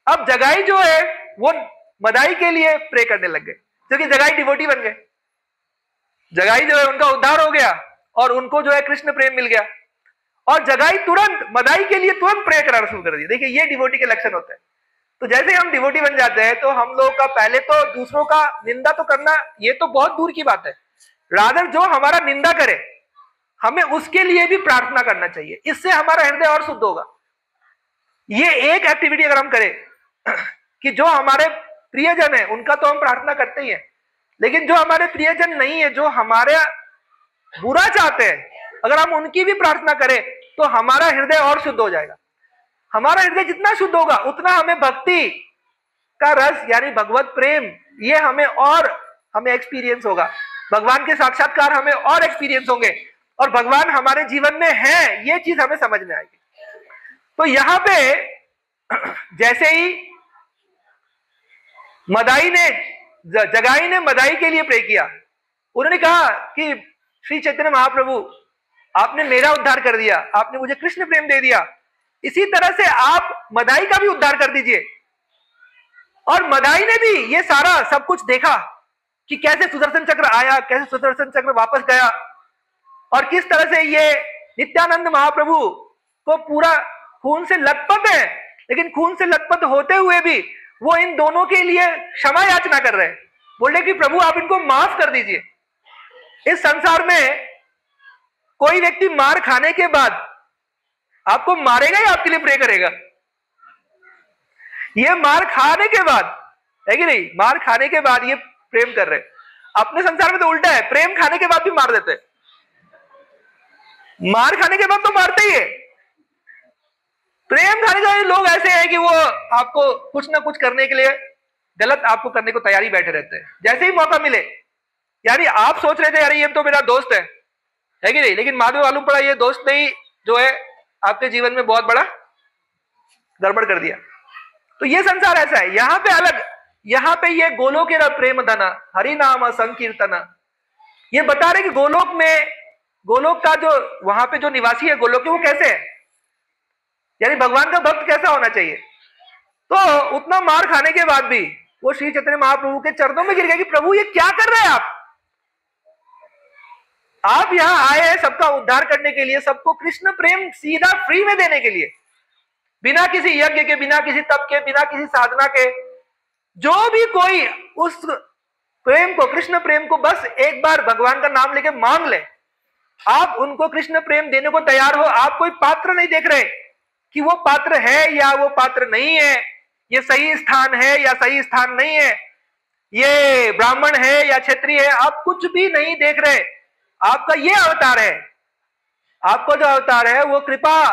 अब जगाई जो है वो मदाई के लिए प्रे करने लग गए, क्योंकि जगाई डिवोटी बन गए। जगाई जो है उनका उद्धार हो गया और उनको जो है कृष्ण प्रेम मिल गया, और जगाई तुरंत मदाई के लिए तुरंत प्रे करना शुरू कर दिया। देखिए ये डिवोटी के लक्षण होते हैं। तो जैसे हम डिवोटी बन जाते हैं तो हम लोग का पहले तो दूसरों का निंदा तो करना ये तो बहुत दूर की बात है, रादर जो हमारा निंदा करे हमें उसके लिए भी प्रार्थना करना चाहिए, इससे हमारा हृदय और शुद्ध होगा। ये एक एक्टिविटी अगर हम करें कि जो हमारे प्रियजन है उनका तो हम प्रार्थना करते ही हैं, लेकिन जो हमारे प्रियजन नहीं है, जो हमारे बुरा चाहते हैं, अगर हम उनकी भी प्रार्थना करें तो हमारा हृदय और शुद्ध हो जाएगा। हमारा हृदय जितना शुद्ध होगा उतना हमें भक्ति का रस यानी भगवत प्रेम ये हमें एक्सपीरियंस होगा, भगवान के साक्षात्कार हमें और एक्सपीरियंस होंगे, और भगवान हमारे जीवन में है ये चीज हमें समझ में आएगी। तो यहां पे जैसे ही जगाई ने मदाई के लिए प्रे किया, उन्होंने कहा कि श्री चैतन्य महाप्रभु आपने मेरा उद्धार कर दिया, आपने मुझे कृष्ण प्रेम दे दिया, इसी तरह से आप मदाई का भी उद्धार कर दीजिए। और मदाई ने भी ये सारा सब कुछ देखा कि कैसे सुदर्शन चक्र आया, कैसे सुदर्शन चक्र वापस गया, और किस तरह से ये नित्यानंद महाप्रभु को पूरा खून से लथपथ है, लेकिन खून से लथपथ होते हुए भी वो इन दोनों के लिए क्षमा याचना कर रहे हैं, बोले कि प्रभु आप इनको माफ कर दीजिए। इस संसार में कोई व्यक्ति मार खाने के बाद आपको मारेगा या आपके लिए प्रे करेगा? ये मार खाने के बाद है कि नहीं, मार खाने के बाद ये प्रेम कर रहे हैं। अपने संसार में तो उल्टा है, प्रेम खाने के बाद भी मार देते हैं, मार खाने के बाद तो मारते ही है। प्रेम खाने के बाद लोग ऐसे हैं कि वो आपको कुछ ना कुछ करने के लिए गलत आपको करने को तैयारी बैठे रहते हैं, जैसे ही मौका मिले। यानी आप सोच रहे थे यार ये तो मेरा दोस्त है कि नहीं, लेकिन बाद में मालूम पड़ा ये दोस्त नहीं जो है आपके जीवन में बहुत बड़ा गड़बड़ कर दिया। तो ये संसार ऐसा है, यहां पे अलग, यहां पे ये गोलोक प्रेम धना हरि नाम संकीर्तना, ये बता रहे कि गोलोक में, गोलोक का जो वहां पे जो निवासी है गोलोक के, वो कैसे है, यानी भगवान का भक्त कैसा होना चाहिए। तो उतना मार खाने के बाद भी वो श्री चैतन्य महाप्रभु के चरणों में गिर गया कि प्रभु ये क्या कर रहे हैं आप यहां आए हैं सबका उद्धार करने के लिए, सबको कृष्ण प्रेम सीधा फ्री में देने के लिए, बिना किसी यज्ञ के, बिना किसी तप के, बिना किसी साधना के। जो भी कोई उस प्रेम को, कृष्ण प्रेम को बस एक बार भगवान का नाम लेके मांग ले, आप उनको कृष्ण प्रेम देने को तैयार हो। आप कोई पात्र नहीं देख रहे कि वो पात्र है या वो पात्र नहीं है, ये सही स्थान है या सही स्थान नहीं है, ये ब्राह्मण है या क्षत्रिय है, आप कुछ भी नहीं देख रहे। आपका ये अवतार है, आपको जो अवतार है वो कृपा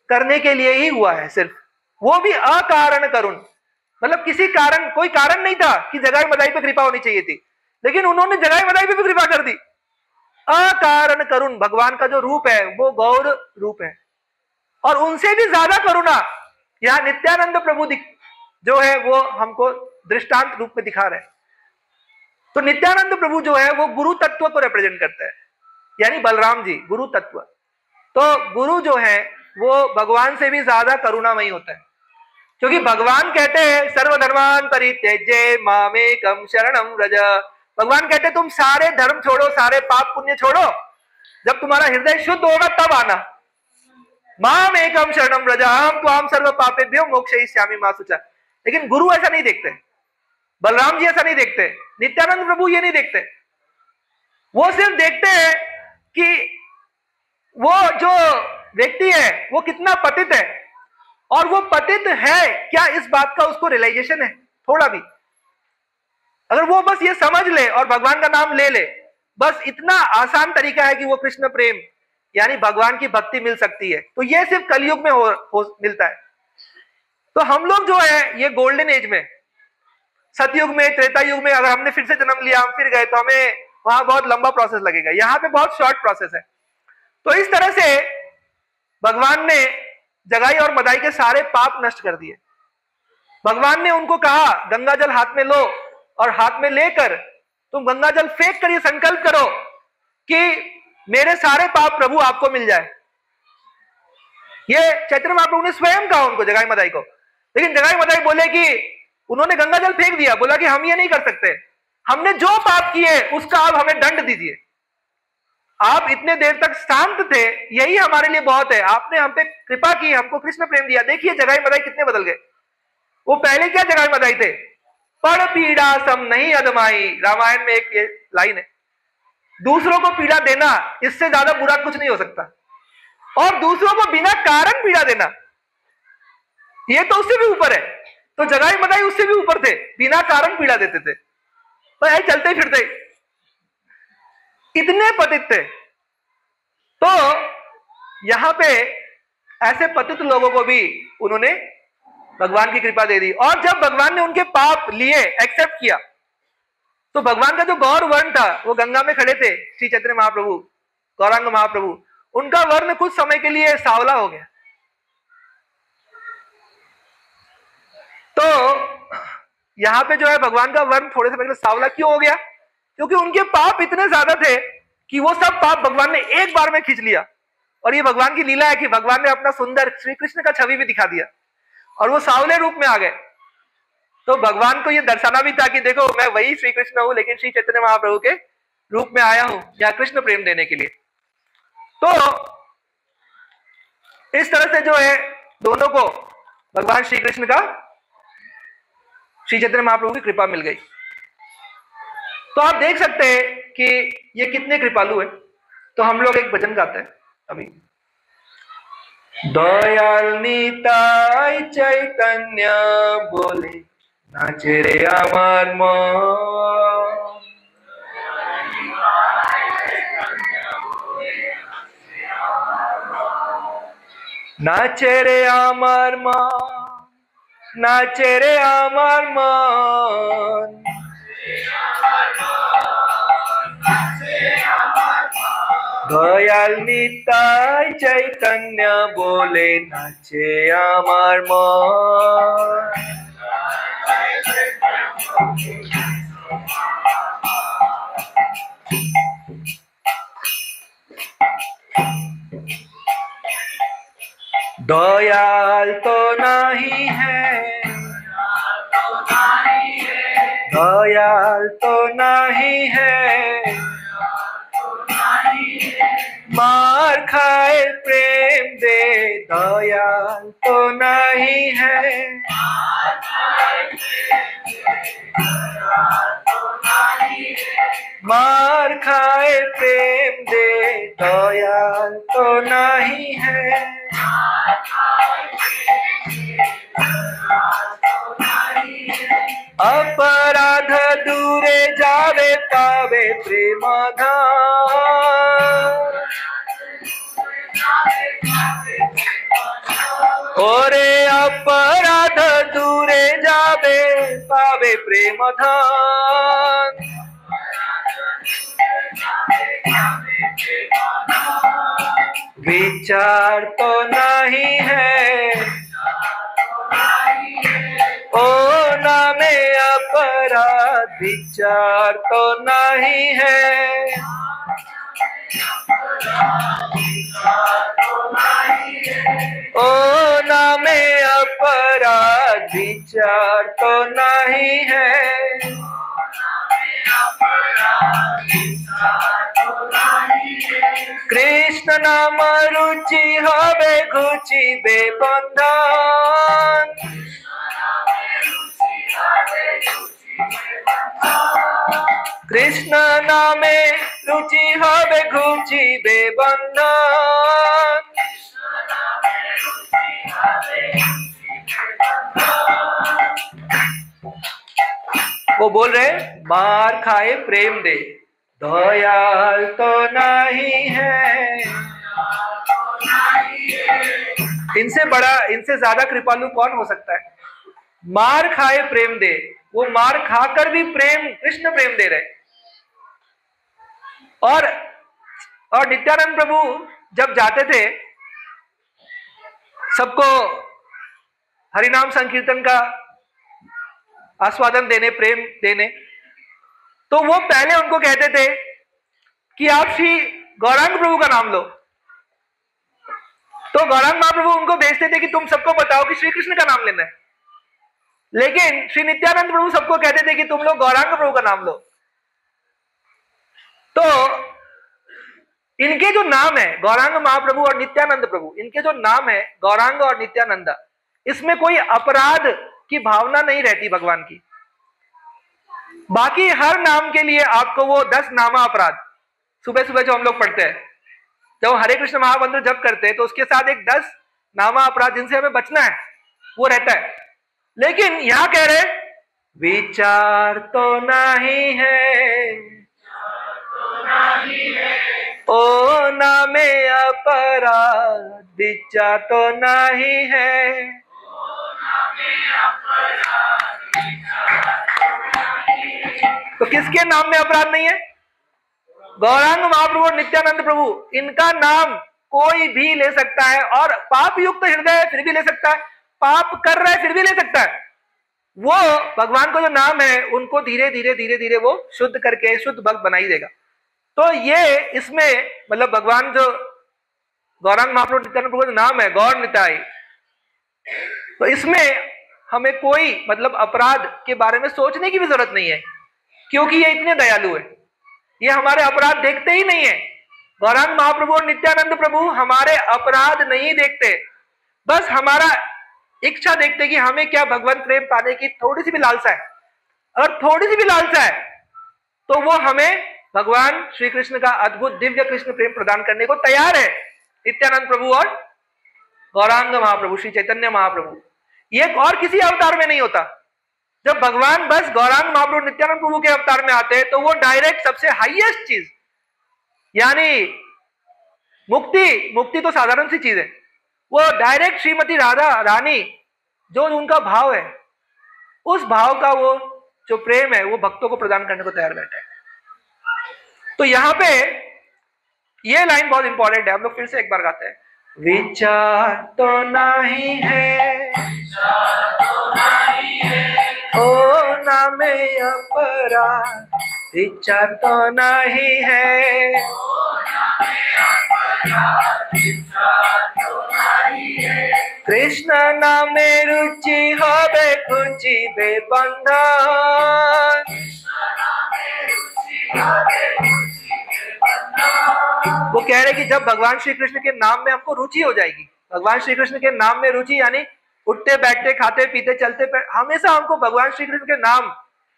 करने के लिए ही हुआ है सिर्फ, वो भी अकारण करुण, मतलब किसी कारण, कोई कारण नहीं था कि जगाई मदाई पे कृपा होनी चाहिए थी, लेकिन उन्होंने जगाई मदाई पे भी कृपा कर दी। अकारण करुण भगवान का जो रूप है वो गौर रूप है, और उनसे भी ज्यादा करुणा यहां नित्यानंद प्रभु जो है वो हमको दृष्टांत रूप में दिखा रहे हैं। तो नित्यानंद प्रभु जो है वो गुरु तत्व को रिप्रेजेंट करते हैं, यानी बलराम जी गुरु तत्व। तो गुरु जो है वो भगवान से भी ज्यादा करुणामयी होता है, क्योंकि भगवान कहते हैं सर्वधर्मान परित्यज्य मामेकम शरणम व्रज। भगवान कहते हैं तुम सारे धर्म छोड़ो, सारे पाप पुण्य छोड़ो, जब तुम्हारा हृदय शुद्ध होगा तब आना। मामेकम शरणम व्रज अहम त्वाम सर्व पापेभ्यो मोक्षयिष्यामि मा शुचा। लेकिन गुरु ऐसा नहीं देखते, बलराम जी ऐसा नहीं देखते, नित्यानंद प्रभु ये नहीं देखते। वो सिर्फ देखते हैं कि वो जो व्यक्ति है वो कितना पतित है, और वो पतित है क्या इस बात का उसको रियलाइजेशन है थोड़ा भी। अगर वो बस ये समझ ले और भगवान का नाम ले ले, बस इतना आसान तरीका है कि वो कृष्ण प्रेम यानी भगवान की भक्ति मिल सकती है। तो ये सिर्फ कलयुग में मिलता है। तो हम लोग जो है ये गोल्डन एज में, सतयुग में, त्रेता युग में अगर हमने फिर से जन्म लिया, हम फिर गए तो हमें वहां बहुत लंबा प्रोसेस लगेगा, यहाँ पे बहुत शॉर्ट प्रोसेस है। तो इस तरह से भगवान ने जगाई और मदाई के सारे पाप नष्ट कर दिए। भगवान ने उनको कहा गंगा जल हाथ में लो, और हाथ में लेकर तुम गंगा जल फेंक कर ये संकल्प करो कि मेरे सारे पाप प्रभु आपको मिल जाए। ये चैतन्य महाप्रभु ने स्वयं कहा उनको, जगाई मदाई को। लेकिन जगाई मदाई बोले कि उन्होंने गंगा जल फेंक दिया, बोला कि हम ये नहीं कर सकते, हमने जो पाप किए उसका आप हमें दंड दीजिए। आप इतने देर तक शांत थे, यही हमारे लिए बहुत है। आपने हम पे कृपा की, हमको कृष्ण प्रेम दिया। देखिए जगाई मदाई कितने बदल गए। वो पहले क्या जगाई मदाई थे, पर पीड़ा सम नहीं अदमाई। रामायण में एक ये लाइन है, दूसरों को पीड़ा देना इससे ज्यादा बुरा कुछ नहीं हो सकता, और दूसरों को बिना कारण पीड़ा देना ये तो उससे भी ऊपर है। तो जगाई मदाई उससे भी ऊपर थे, बिना कारण पीड़ा देते थे, तो ऐसे चलते फिरते इतने पतित थे। तो यहां पे ऐसे पतित लोगों को भी उन्होंने भगवान की कृपा दे दी। और जब भगवान ने उनके पाप लिए, एक्सेप्ट किया, तो भगवान का जो गौर वर्ण था, वो गंगा में खड़े थे श्री चैतन्य महाप्रभु, गौरांग महाप्रभु, उनका वर्ण कुछ समय के लिए सांवला हो गया। तो यहां पे जो है भगवान का वर्ण थोड़े समय के लिए सांवला क्यों हो गया, क्योंकि उनके पाप इतने ज्यादा थे कि वो सब पाप भगवान ने एक बार में खींच लिया। और ये भगवान की लीला है कि भगवान ने अपना सुंदर श्री कृष्ण का छवि भी दिखा दिया और वो सांवले रूप में आ गए। तो भगवान को ये दर्शाना भी था कि देखो मैं वही श्री कृष्ण हूं, लेकिन श्री चैतन्य महाप्रभु के रूप में आया हूं या कृष्ण प्रेम देने के लिए। तो इस तरह से जो है दोनों को भगवान श्री कृष्ण का श्री चैतन्य महाप्रभु की कृपा मिल गई। तो आप देख सकते हैं कि ये कितने कृपालु है। तो हम लोग एक भजन गाते हैं अभी, दयाल निताई चैतन्य बोले नाचे रे আমার মন, নাচে রে আমার মন, নাচে রে আমার মন, দয়াল নিতাই চৈতন্য বলে নাচে আমার মন। दयाल तो नहीं है, दयाल तो नहीं है, मार खाए प्रेम दे, दयाल तो नहीं है, मार खाए प्रेम दे, दयाल तो नहीं है, अपराध दूरे जावे पावे प्रेम धाम, ओरे अपराध दूरे जावे पावे प्रेम धाम, विचार तो नहीं है, ओ नामे अपराध विचार तो नहीं है, ओ नामे अपराध विचार तो नहीं है, कृष्ण नाम रुचि हवे घुची बेबंधन, कृष्ण नामे रुचि हवे घुची बेबंधन, वो बोल रहे मार खाए प्रेम दे, दयाल तो नहीं है। इनसे बड़ा, इनसे ज्यादा कृपालु कौन हो सकता है? मार खाए प्रेम दे, वो मार खाकर भी प्रेम, कृष्ण प्रेम दे रहे। और नित्यानंद प्रभु जब जाते थे सबको हरिनाम संकीर्तन का आस्वादन देने, प्रेम देने, तो वो पहले उनको कहते थे कि आप श्री गौरांग प्रभु का नाम लो। तो गौरांग महाप्रभु उनको भेजते थे कि तुम सबको बताओ कि श्री कृष्ण का नाम लेना है। लेकिन श्री नित्यानंद प्रभु सबको कहते थे कि तुम लोग गौरांग प्रभु का नाम लो। तो इनके जो नाम है गौरांग महाप्रभु और नित्यानंद प्रभु, इनके जो नाम है गौरांग और नित्यानंद, इसमें कोई अपराध की भावना नहीं रहती भगवान की। बाकी हर नाम के लिए आपको वो 10 नामा अपराध, सुबह सुबह जो हम लोग पढ़ते हैं, जब हरे कृष्ण महामंत्र जप करते हैं तो उसके साथ एक 10 नामा अपराध जिनसे हमें बचना है वो रहता है। लेकिन यहां कह रहे विचार तो नहीं है ओ नामे अपराध, विचार तो नहीं है। तो किसके नाम में अपराध नहीं है? गौरांग महाप्रभु और नित्यानंद प्रभु, इनका नाम कोई भी ले सकता है और पाप युक्त हृदय है फिर भी ले सकता है, पाप कर रहा है फिर भी ले सकता है। वो भगवान को जो नाम है उनको धीरे धीरे धीरे धीरे वो शुद्ध करके शुद्ध भक्त बना ही देगा। तो ये इसमें मतलब भगवान जो गौरांग महाप्रभु नित्यानंद प्रभु का नाम है गौर निताई, तो इसमें हमें कोई मतलब अपराध के बारे में सोचने की भी जरूरत नहीं है, क्योंकि ये इतने दयालु है, ये हमारे अपराध देखते ही नहीं है। गौरांग महाप्रभु और नित्यानंद प्रभु हमारे अपराध नहीं देखते, बस हमारा इच्छा देखते कि हमें क्या भगवान प्रेम पाने की थोड़ी सी भी लालसा है। अगर थोड़ी सी भी लालसा है तो वो हमें भगवान श्री कृष्ण का अद्भुत दिव्य कृष्ण प्रेम प्रदान करने को तैयार है, नित्यानंद प्रभु और गौरांग महाप्रभु श्री चैतन्य महाप्रभु। ये और किसी अवतार में नहीं होता। जब भगवान बस गौरांग महाप्रभु नित्यानंद प्रभु के अवतार में आते हैं तो वो डायरेक्ट सबसे हाईएस्ट चीज यानी मुक्ति तो साधारण सी चीज है, वो डायरेक्ट श्रीमती राधा रानी जो उनका भाव है, उस भाव का वो जो प्रेम है वो भक्तों को प्रदान करने को तैयार बैठा है। तो यहां पे ये लाइन बहुत इंपॉर्टेंट है, हम लोग फिर से एक बार गाते हैं। विचार तो नहीं है ओ नामे अपराध, विचार तो नहीं है कृष्ण नामे रुचि हबे खुचिबे बंधन। वो कह रहे कि जब भगवान श्री कृष्ण के नाम में हमको रुचि हो जाएगी, भगवान श्री कृष्ण के नाम में रुचि यानी उठते बैठते खाते पीते चलते हमेशा हमको भगवान श्री कृष्ण के नाम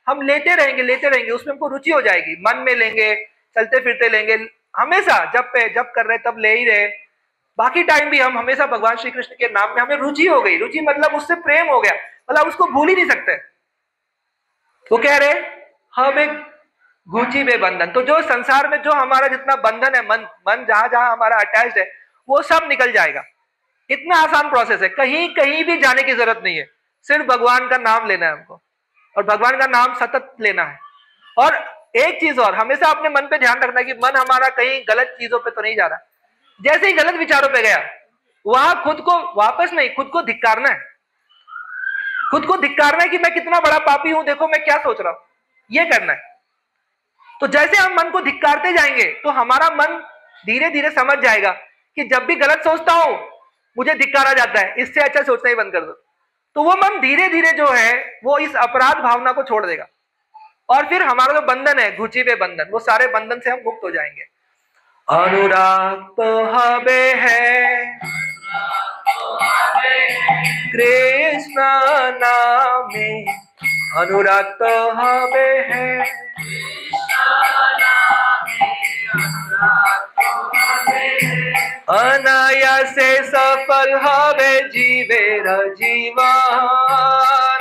हम लेते रहेंगे, उसमें हमको रुचि हो जाएगी, मन में लेंगे, चलते फिरते लेंगे, हमेशा जब कर रहे तब ले ही रहे, बाकी टाइम भी हम हमेशा भगवान श्री कृष्ण के नाम में हमें रुचि हो गई। रुचि मतलब उससे प्रेम हो गया, मतलब उसको भूल ही नहीं सकते। तो कह रहे हमें गुची बे बंधन, तो जो संसार में जो हमारा जितना बंधन है, मन जहां जहां हमारा अटैच्ड है वो सब निकल जाएगा। इतना आसान प्रोसेस है, कहीं भी जाने की जरूरत नहीं है, सिर्फ भगवान का नाम लेना है हमको और भगवान का नाम सतत लेना है। और एक चीज और, हमेशा अपने मन पे ध्यान रखना है कि मन हमारा कहीं गलत चीजों पे तो नहीं जा रहा। जैसे ही गलत विचारों पे गया वहां खुद को वापस नहीं, खुद को धिक्कारना है, खुद को धिक्कारना है कि मैं कितना बड़ा पापी हूं, देखो मैं क्या सोच रहा हूं, ये करना है। तो जैसे हम मन को धिक्कारते जाएंगे तो हमारा मन धीरे धीरे समझ जाएगा कि जब भी गलत सोचता हूं मुझे धिक्कारा जाता है, इससे अच्छा सोचना ही बंद कर दो। तो वो मन धीरे धीरे जो है वो इस अपराध भावना को छोड़ देगा और फिर हमारा जो बंधन है, घुचिबे बंधन, वो सारे बंधन से हम मुक्त हो जाएंगे। अनुराग हबे है कृष्ण नामे, अनुराग हबे है अनायासे सफल हबे जीवेर जीवन,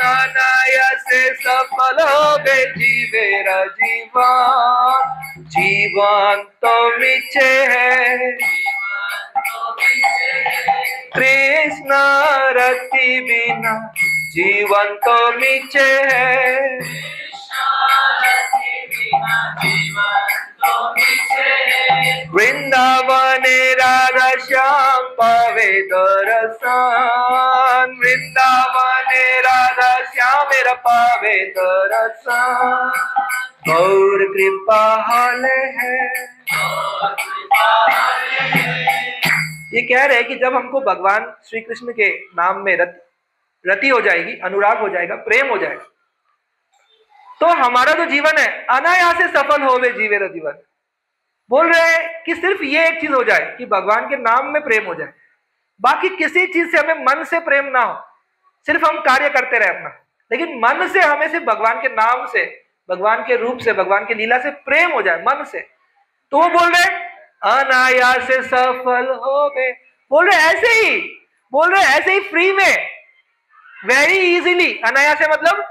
अनायासे सफल हबे जीवेर जीवन, जीवन तो मिछे है कृष्ण रति बिना, जीवन तो मिछे है वृंदावने राधा श्याम पावे दर्शन, वृंदावने राधा श्याम मेरा पावे दर्शन, गौर कृपा हले है। ये कह रहे हैं कि जब हमको भगवान श्री कृष्ण के नाम में रत रति हो जाएगी, अनुराग हो जाएगा, प्रेम हो जाएगा, तो हमारा जो जीवन है अनायास से सफल होवे जीवेरा जीवन। बोल रहे हैं कि सिर्फ ये एक चीज हो जाए कि भगवान के नाम में प्रेम हो जाए, बाकी किसी चीज से हमें मन से प्रेम ना हो, सिर्फ हम कार्य करते रहे अपना, लेकिन मन से हमें सिर्फ भगवान के नाम से, भगवान के रूप से, भगवान की लीला से प्रेम हो जाए मन से। तो वो बोल रहे अनायास से सफल होवे, बोल रहे ऐसे ही, बोल रहे ऐसे ही फ्री में, वेरी इजीली। अनायास से मतलब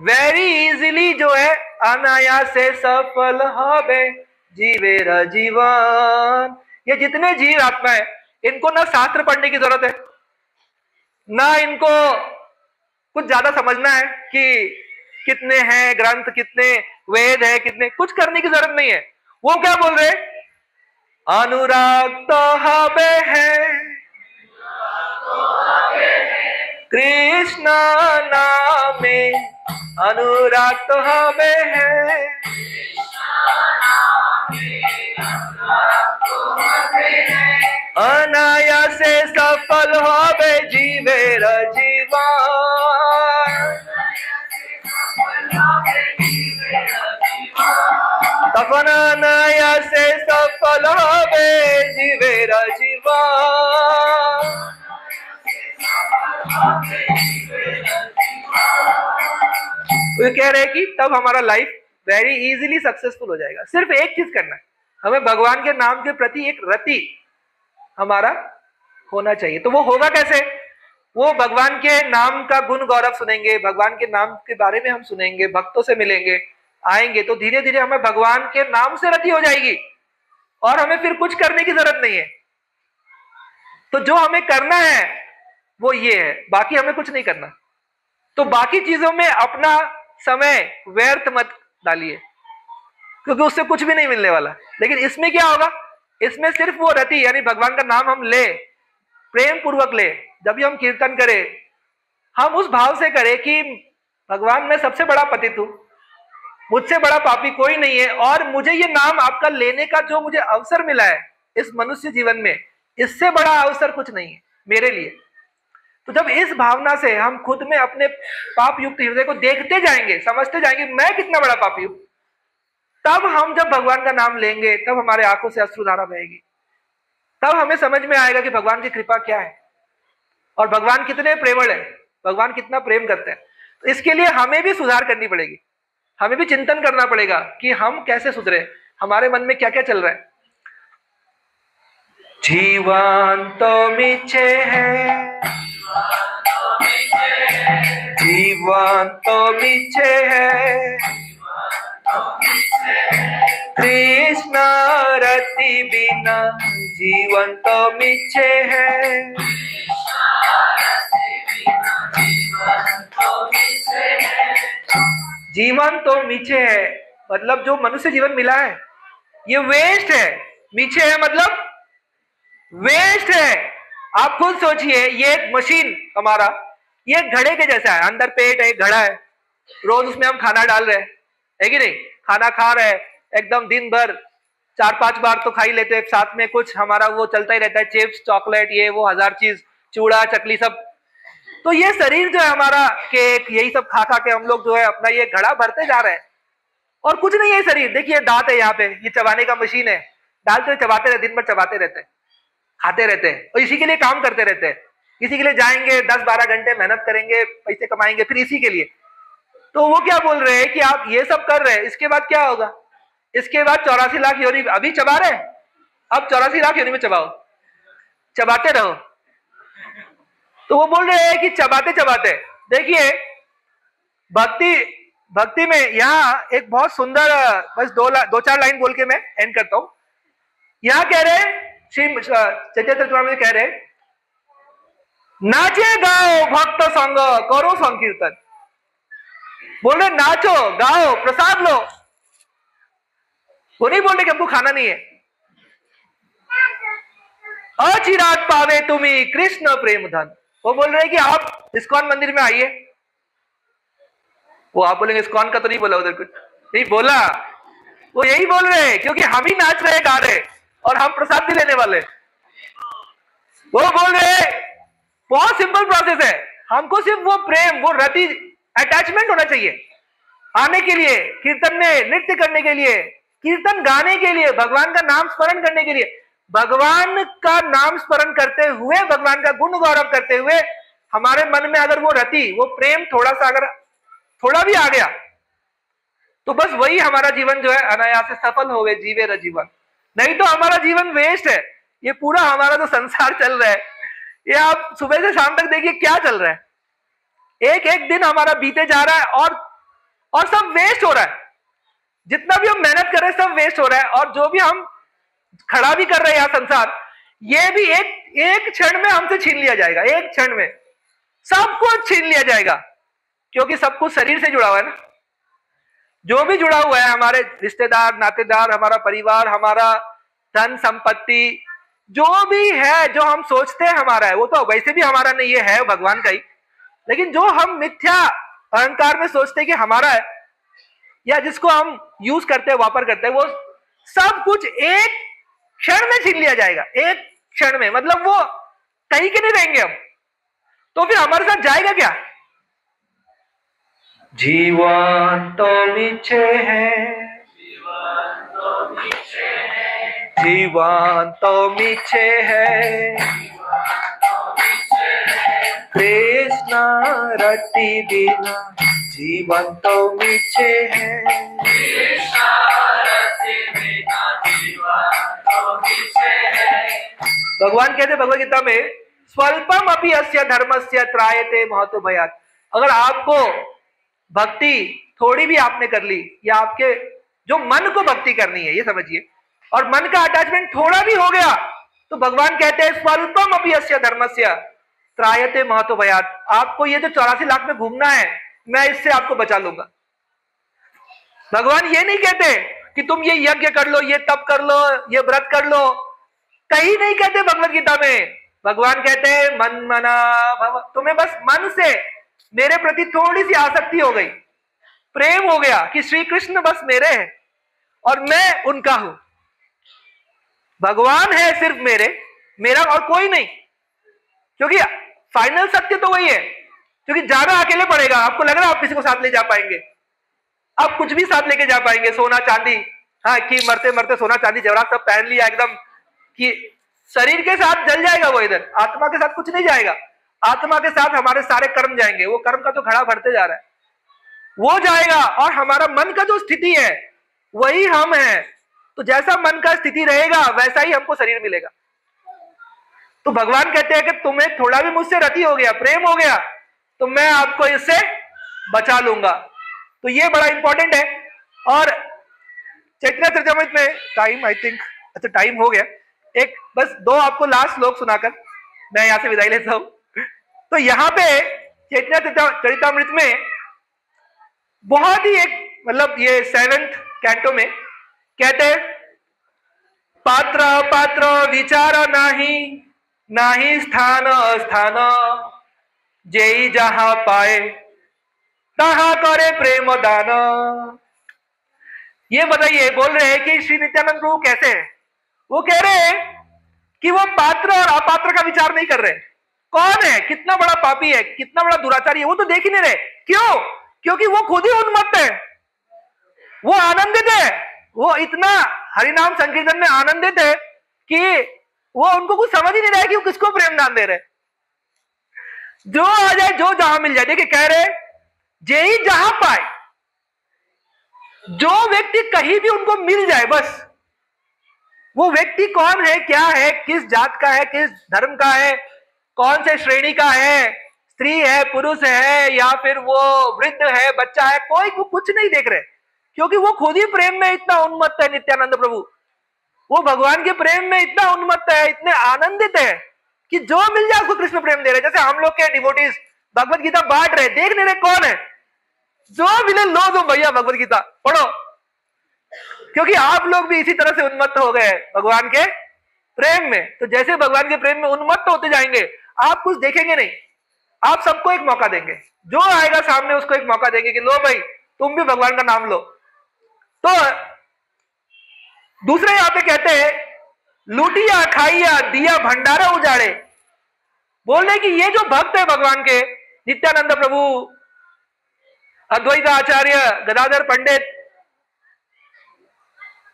वेरी इजीली जो है, अनायास से सफल होवे जीवेरा जीवन। ये जितने जीव आत्मा है, इनको ना शास्त्र पढ़ने की जरूरत है, ना इनको कुछ ज्यादा समझना है कि कितने हैं ग्रंथ, कितने वेद है, कितने, कुछ करने की जरूरत नहीं है। वो क्या बोल रहे, अनुराग तो हबे है कृष्ण नामे, अनुराग तो हबे है, अनायास से सफल होवे जीवेरा जीवन, तपन अनायास से सफल होवे जीवेरा जीवन। वो कह रहे हैं कि तब हमारा लाइफ वेरी इजीली सक्सेसफुल हो जाएगा। सिर्फ एक चीज करना है, हमें भगवान के नाम के प्रति एक रति हमारा होना चाहिए। तो वो होगा कैसे, वो भगवान के नाम का गुण गौरव सुनेंगे, भगवान के नाम के बारे में हम सुनेंगे, भक्तों से मिलेंगे, आएंगे, तो धीरे धीरे हमें भगवान के नाम से रति हो जाएगी और हमें फिर कुछ करने की जरूरत नहीं है। तो जो हमें करना है वो ये है, बाकी हमें कुछ नहीं करना। तो बाकी चीजों में अपना समय व्यर्थ मत डालिए, क्योंकि उससे कुछ भी नहीं मिलने वाला। लेकिन इसमें क्या होगा, इसमें सिर्फ वो रति यानी भगवान का नाम हम ले, प्रेम पूर्वक ले। जब भी हम कीर्तन करें, हम उस भाव से करें कि भगवान मैं सबसे बड़ा पतित हूं, मुझसे बड़ा पापी कोई नहीं है, और मुझे ये नाम आपका लेने का जो मुझे अवसर मिला है इस मनुष्य जीवन में, इससे बड़ा अवसर कुछ नहीं है मेरे लिए। तो जब इस भावना से हम खुद में अपने पाप युक्त हृदय को देखते जाएंगे, समझते जाएंगे मैं कितना बड़ा पापी हूं, तब हम जब भगवान का नाम लेंगे, तब हमारे आंखों से अश्रुधारा बहेगी, तब हमें समझ में आएगा कि भगवान की कृपा क्या है और भगवान कितने प्रेमळ है, भगवान कितना प्रेम करते हैं। तो इसके लिए हमें भी सुधार करनी पड़ेगी, हमें भी चिंतन करना पड़ेगा कि हम कैसे सुधरे, हमारे मन में क्या क्या चल रहा है। जीवन तो मीठे है, जीवन तो मीठे है, कृष्ण रति बिना जीवन तो मीठे है। जीवन तो मीठे है मतलब जो मनुष्य जीवन मिला है ये वेस्ट है। मीठे है मतलब वेस्ट है। आप खुद सोचिए, ये एक मशीन हमारा, ये घड़े के जैसा है, अंदर पेट है, घड़ा है, रोज उसमें हम खाना डाल रहे हैं, है कि नहीं, खाना खा रहे हैं एकदम दिन भर, 4-5 बार तो खा ही लेते हैं, साथ में कुछ हमारा वो चलता ही रहता है, चिप्स, चॉकलेट, ये वो 1000 चीज, चूड़ा चकली सब। तो ये शरीर जो है हमारा, केक, यही सब खा खा के हम लोग जो है अपना ये घड़ा भरते जा रहे हैं और कुछ नहीं है शरीर। देखिए दांत है यहाँ पे, ये चबाने का मशीन है, डालते चबाते रहते, दिन भर चबाते रहते हैं, खाते रहते हैं और इसी के लिए काम करते रहते हैं, इसी के लिए जाएंगे 10-12 घंटे मेहनत करेंगे, पैसे कमाएंगे फिर इसी के लिए। तो वो क्या बोल रहे हैं कि आप ये सब कर रहे हैं, इसके बाद क्या होगा, इसके बाद 84 लाख योनि अभी चबा रहे हैं, अब 84 लाख योनि में चबाओ, चबाते रहो। तो वो बोल रहे हैं कि चबाते चबाते, देखिए भक्ति में यहाँ एक बहुत सुंदर, बस 2-4 लाइन बोल के मैं एंड करता हूं। यहाँ कह रहे श्री चैतन्य चरितामृत कह रहे, नाचे गाओ भक्त संग करो संकीर्तन। बोल रहे नाचो गाओ प्रसाद लो, वो नहीं बोल रहे कि हमको खाना नहीं है। अचिरात पावे तुम्हें कृष्ण प्रेम धन, वो बोल रहे कि आप इस्कॉन मंदिर में आइए। वो आप बोलेंगे इस्कॉन का तो नहीं बोला, उधर कुछ नहीं बोला, वो यही बोल रहे हैं क्योंकि हम ही नाच रहे गा रहे और हम प्रसाद भी लेने वाले। वो बोल रहे बहुत सिंपल प्रोसेस है, हमको सिर्फ वो प्रेम, वो रति, अटैचमेंट होना चाहिए आने के लिए, कीर्तन में नृत्य करने के लिए, कीर्तन गाने के लिए, भगवान का नाम स्मरण करने के लिए। भगवान का नाम स्मरण करते हुए, भगवान का गुण गौरव करते हुए हमारे मन में अगर वो रति, वो प्रेम थोड़ा सा अगर थोड़ा भी आ गया तो बस वही हमारा जीवन जो है अनायास से सफल हो गए, जीवे र जीवन। नहीं तो हमारा जीवन वेस्ट है। ये पूरा हमारा जो संसार चल रहा है, ये आप सुबह से शाम तक देखिए क्या चल रहा है, एक एक दिन हमारा बीते जा रहा है और सब वेस्ट हो रहा है। जितना भी हम मेहनत कर रहे हैं सब वेस्ट हो रहा है, और जो भी हम खड़ा भी कर रहे हैं यहाँ संसार, ये भी एक क्षण में हमसे छीन लिया जाएगा। एक क्षण में सब कुछ छीन लिया जाएगा, क्योंकि सब कुछ शरीर से जुड़ा हुआ है ना। जो भी जुड़ा हुआ है, हमारे रिश्तेदार, नातेदार, हमारा परिवार, हमारा धन संपत्ति, जो भी है, जो हम सोचते हैं हमारा है, वो तो वैसे भी हमारा नहीं है भगवान का ही। लेकिन जो हम मिथ्या अहंकार में सोचते हैं कि हमारा है, या जिसको हम यूज करते हैं, वापर करते हैं, वो सब कुछ एक क्षण में छीन लिया जाएगा। एक क्षण में, मतलब वो कहीं के नहीं रहेंगे हम। तो फिर हमारे साथ जाएगा क्या? जीवन तो मीठे हैं, जीवन तो मीठे है, कृष्ण रति बिना जीवन तो मीठे है। भगवान कहते भगवद गीता में, स्वल्पम अपि अस्य धर्मस्य त्रायते महतो भयात्। अगर आपको भक्ति थोड़ी भी आपने कर ली, या आपके जो मन को भक्ति करनी है, ये समझिए, और मन का अटैचमेंट थोड़ा भी हो गया, तो भगवान कहते हैं स्वल्पम अपि अस्य धर्मस्य त्रायते महतो भयात्। आपको ये जो 84 लाख में घूमना है, मैं इससे आपको बचा लूंगा। भगवान ये नहीं कहते कि तुम ये यज्ञ कर लो, ये तप कर लो, ये व्रत कर लो, कहीं नहीं कहते भगवद गीता में। भगवान कहते हैं मन मना भव। तुम्हें बस मन से मेरे प्रति थोड़ी सी आसक्ति हो गई, प्रेम हो गया कि श्री कृष्ण बस मेरे हैं और मैं उनका हूं। भगवान है सिर्फ मेरा और कोई नहीं। क्योंकि फाइनल सत्य तो वही है, क्योंकि जाना अकेले पड़ेगा। आपको लग रहा है आप किसी को साथ ले जा पाएंगे? आप कुछ भी साथ लेके जा पाएंगे, सोना चांदी, हाँ, कि मरते मरते सोना चांदी जवाहरात सब पहन लिया एकदम, कि शरीर के साथ जल जाएगा वो, इधर आत्मा के साथ कुछ नहीं जाएगा। आत्मा के साथ हमारे सारे कर्म जाएंगे। वो कर्म का तो घड़ा भरते जा रहा है, वो जाएगा, और हमारा मन का जो स्थिति है वही हम है। तो जैसा मन का स्थिति रहेगा वैसा ही हमको शरीर मिलेगा। तो भगवान कहते हैं कि तुम्हें थोड़ा भी मुझसे रति हो गया, प्रेम हो गया, तो मैं आपको इससे बचा लूंगा। तो ये बड़ा इंपॉर्टेंट है। और चैतन्य चरितामृत में टाइम, आई थिंक, अच्छा टाइम हो गया, एक बस दो आपको लास्ट श्लोक सुनाकर मैं यहां से विदाई लेता हूं। तो यहां पे चैतन्य चरितामृत में बहुत ही एक, मतलब ये 7th कैंटो में कहते हैं, पात्र पात्र विचार नाही स्थान स्थान, जेई जहां पाए तहां करे प्रेम दान। ये बताइए, बोल रहे हैं कि श्री नित्यानंद प्रभु कैसे हैं? वो कह रहे हैं कि वो पात्र और अपात्र का विचार नहीं कर रहे। कौन है, कितना बड़ा पापी है, कितना बड़ा दुराचारी है, वो तो देख ही नहीं रहे। क्यों? क्योंकि वो खुद ही उन्मत्त है, वो आनंदित है, वो इतना हरिनाम संकीर्तन में आनंदित है कि वो उनको कुछ समझ ही नहीं रहा है कि वो किसको प्रेम दान दे रहे। जो आ जाए, जो जहां मिल जाए। देखिए कह रहे, जे ही जहां पाए, जो व्यक्ति कहीं भी उनको मिल जाए, बस वो व्यक्ति कौन है, क्या है, किस जात का है, किस धर्म का है, कौन से श्रेणी का है, स्त्री है, पुरुष है, या फिर वो वृद्ध है, बच्चा है, कोई वो कुछ नहीं देख रहे, क्योंकि वो खुद ही प्रेम में इतना उन्मत्त है। नित्यानंद प्रभु वो भगवान के प्रेम में इतना उन्मत्त है, इतने आनंदित है कि जो मिल जाए उसको कृष्ण प्रेम दे रहे। जैसे हम लोग के डिवोटीज भगवत गीता बांट रहे, देख नहीं रहे कौन है, जो मिले लो दो भैया भगवत गीता पढ़ो, क्योंकि आप लोग भी इसी तरह से उन्मत्त हो गए भगवान के प्रेम में। तो जैसे भगवान के प्रेम में उन्मत्त होते जाएंगे, आप कुछ देखेंगे नहीं, आप सबको एक मौका देंगे, जो आएगा सामने उसको एक मौका देंगे कि लो भाई तुम भी भगवान का नाम लो। तो दूसरे यहां पे कहते हैं, लूटिया खाइया दिया भंडारा उजाड़े। बोल रहे कि ये जो भक्त है भगवान के, नित्यानंद प्रभु, अद्वैत आचार्य, गदाधर पंडित,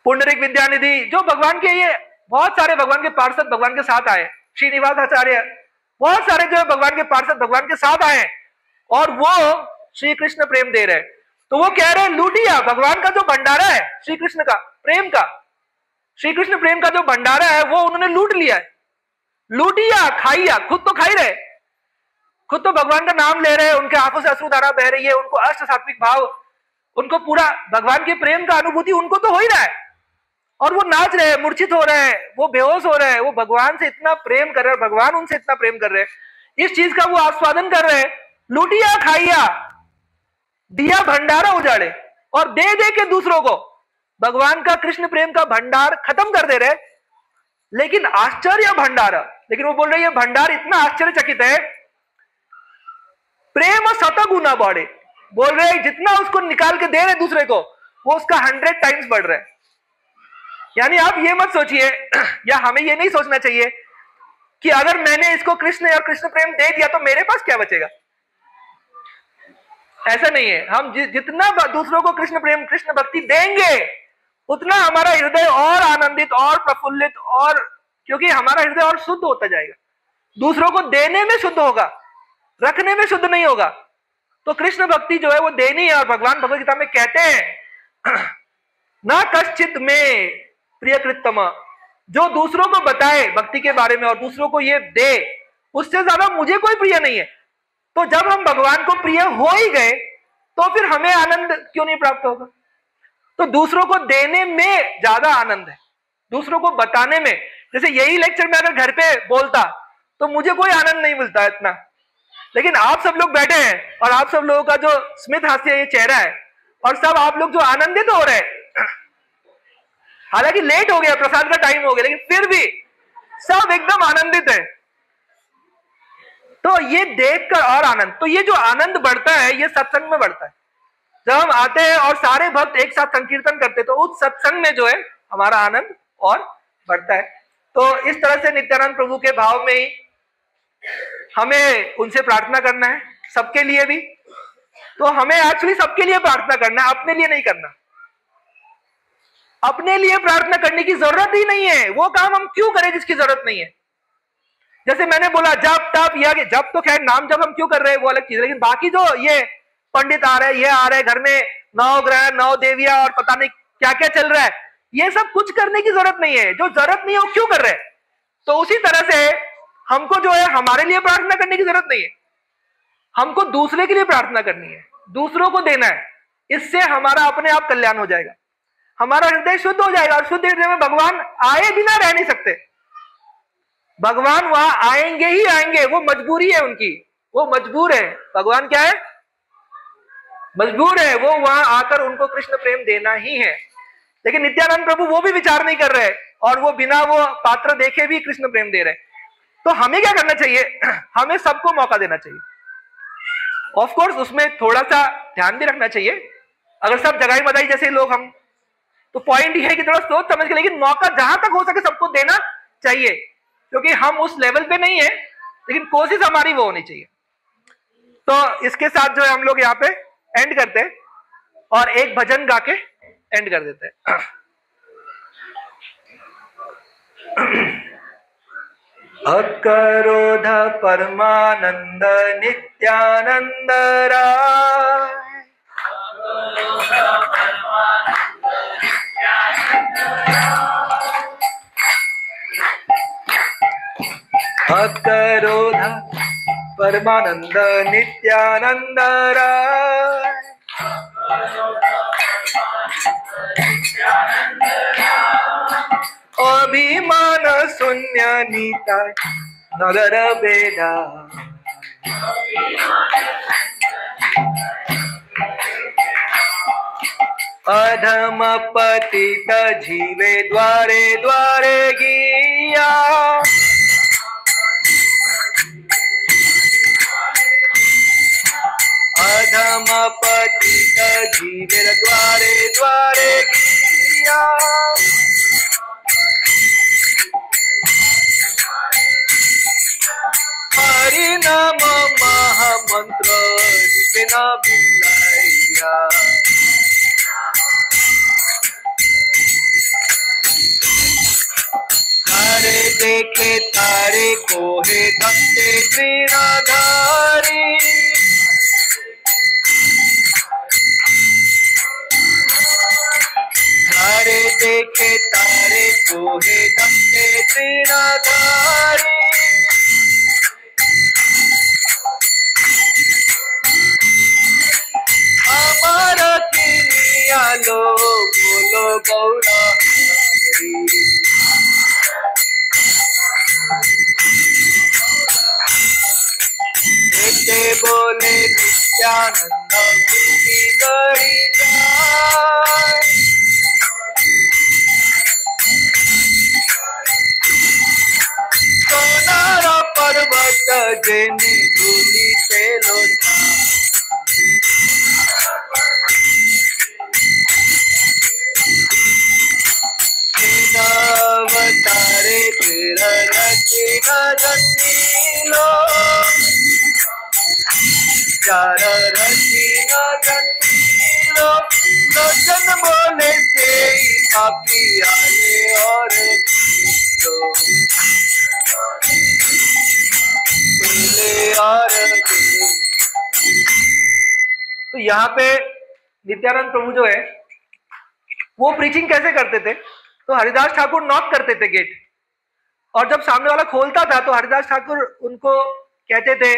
पुंडरीक विद्यानिधि, जो भगवान के ये बहुत सारे भगवान के पार्षद भगवान के साथ आए, श्रीनिवास आचार्य, बहुत सारे जो भगवान के पार्षद भगवान के साथ आए और वो श्री कृष्ण प्रेम दे रहे। तो वो कह रहे हैं लूटिया, भगवान का जो भंडारा है श्री कृष्ण का प्रेम का, श्री कृष्ण प्रेम का जो भंडारा है वो उन्होंने लूट लिया है। लूटिया, खाइया, खुद तो खाई रहे, खुद तो भगवान का नाम ले रहे हैं, उनके आंखों से अश्रुधारा बह रही है, उनको अष्ट सात्विक भाव, उनको पूरा भगवान के प्रेम का अनुभूति उनको तो हो ही रहा है, और वो नाच रहे हैं, मूर्छित हो रहे हैं, वो बेहोश हो रहे हैं, वो भगवान से इतना प्रेम कर रहे हैं, भगवान उनसे इतना प्रेम कर रहे हैं, इस चीज का वो आस्वादन कर रहे हैं। लूटिया, खाइया, दिया भंडारा उजाड़े और दे दे के दूसरों को भगवान का कृष्ण प्रेम का भंडार खत्म कर दे रहे। लेकिन आश्चर्य भंडार, लेकिन वो बोल रहे हैं भंडार इतना आश्चर्यचकित है, प्रेम शतगुना बढ़े, बोल रहे हैं जितना उसको निकाल के दे रहे दूसरे को वो उसका 100 टाइम्स बढ़ रहा है। यानी आप ये मत सोचिए, या हमें ये नहीं सोचना चाहिए कि अगर मैंने इसको कृष्ण और कृष्ण प्रेम दे दिया तो मेरे पास क्या बचेगा। ऐसा नहीं है, हम जितना दूसरों को कृष्ण प्रेम कृष्ण भक्ति देंगे उतना हमारा हृदय और आनंदित और प्रफुल्लित, और क्योंकि हमारा हृदय और शुद्ध होता जाएगा, दूसरों को देने में शुद्ध होगा, रखने में शुद्ध नहीं होगा। तो कृष्ण भक्ति जो है वो देनी है, और भगवान भगवद गीता में कहते हैं ना कश्चित में प्रियकृतम, जो दूसरों को बताए भक्ति के बारे में और दूसरों को ये दे, उससे ज्यादा मुझे कोई प्रिय नहीं है। तो जब हम भगवान को प्रिय हो ही गए तो फिर हमें आनंद क्यों नहीं प्राप्त होगा। तो दूसरों को देने में ज्यादा आनंद है, दूसरों को बताने में। जैसे यही लेक्चर में अगर घर पे बोलता तो मुझे कोई आनंद नहीं मिलता इतना, लेकिन आप सब लोग बैठे हैं और आप सब लोगों का जो स्मित हास्य ये चेहरा है और सब आप लोग जो आनंदित हो रहे हैं, हालांकि लेट हो गया, प्रसाद का टाइम हो गया, लेकिन फिर भी सब एकदम आनंदित है। तो ये देखकर और आनंद, तो ये जो आनंद बढ़ता है ये सत्संग में बढ़ता है। जब हम आते हैं और सारे भक्त एक साथ संकीर्तन करते हैं तो उस सत्संग में जो है हमारा आनंद और बढ़ता है। तो इस तरह से नित्यानंद प्रभु के भाव में ही हमें उनसे प्रार्थना करना है, सबके लिए भी। तो हमें एक्चुअली सबके लिए प्रार्थना करना है, अपने लिए नहीं करना। अपने लिए प्रार्थना करने की जरूरत ही नहीं है, वो काम हम क्यों करें जिसकी जरूरत नहीं है। जैसे मैंने बोला जप तप, या जब तो खैर नाम जब हम क्यों कर रहे हैं वो अलग चीज है, लेकिन बाकी जो ये पंडित आ रहे हैं, ये आ रहे हैं, घर में 9 ग्रह 9 देवियां और पता नहीं क्या क्या चल रहा है, ये सब कुछ करने की जरूरत नहीं है। जो जरूरत नहीं है वो क्यों कर रहे हैं। तो उसी तरह से हमको जो है हमारे लिए प्रार्थना करने की जरूरत नहीं है, हमको दूसरे के लिए प्रार्थना करनी है, दूसरों को देना है। इससे हमारा अपने आप कल्याण हो जाएगा, हमारा हृदय शुद्ध हो जाएगा। और शुद्ध हृदय में भगवान आए बिना रह नहीं सकते, भगवान वहां आएंगे ही आएंगे, वो मजबूरी है उनकी, वो मजबूर है। भगवान क्या है, मजबूर है, वो वहां आकर उनको कृष्ण प्रेम देना ही है। लेकिन नित्यानंद प्रभु वो भी विचार नहीं कर रहे और वो बिना वो पात्र देखे भी कृष्ण प्रेम दे रहे। तो हमें क्या करना चाहिए, हमें सबको मौका देना चाहिए। ऑफ कोर्स उसमें थोड़ा सा ध्यान भी रखना चाहिए, अगर सब जगाई मदाई जैसे लोग हम, तो पॉइंट ये है कि थोड़ा सोच समझ के, लेकिन मौका जहां तक हो सके सबको देना चाहिए, क्योंकि हम उस लेवल पे नहीं है, लेकिन कोशिश हमारी वो होनी चाहिए। तो इसके साथ जो है हम लोग यहाँ पे एंड करते हैं और एक भजन गा के एंड कर देते हैं। अकरोध परमानंद नित्यानंद राय, अकरोध परमानंद नित्यानंद राय, अभिमान शून्य निताय नगर बेदा, अधम पतित जीवे द्वारे द्वारे गिया, अधम पतित जीवे द्वारे द्वारे गिया, हरि नाम महामंत्र न बिलैया। तारे देखे तारे कोहे दत्ते तृणाधारी। तारे देखे तारे कोहे दत्ते तृणाधारी। हमारा किनिया लो बोलो गौरा हरी। देते बोले नित्यानंद भूमि गड़ी जाए। सोनारा पर्वत जेने धूलि तेलो अवतारे तेरा रचना जन्मीलो। चार रचना जन्मीलो। लोचन बोले थे पापी आले और और। तो यहाँ पे नित्यानंद प्रभु जो है वो प्रीचिंग कैसे करते थे? तो हरिदास ठाकुर नॉक करते थे गेट, और जब सामने वाला खोलता था तो हरिदास ठाकुर उनको कहते थे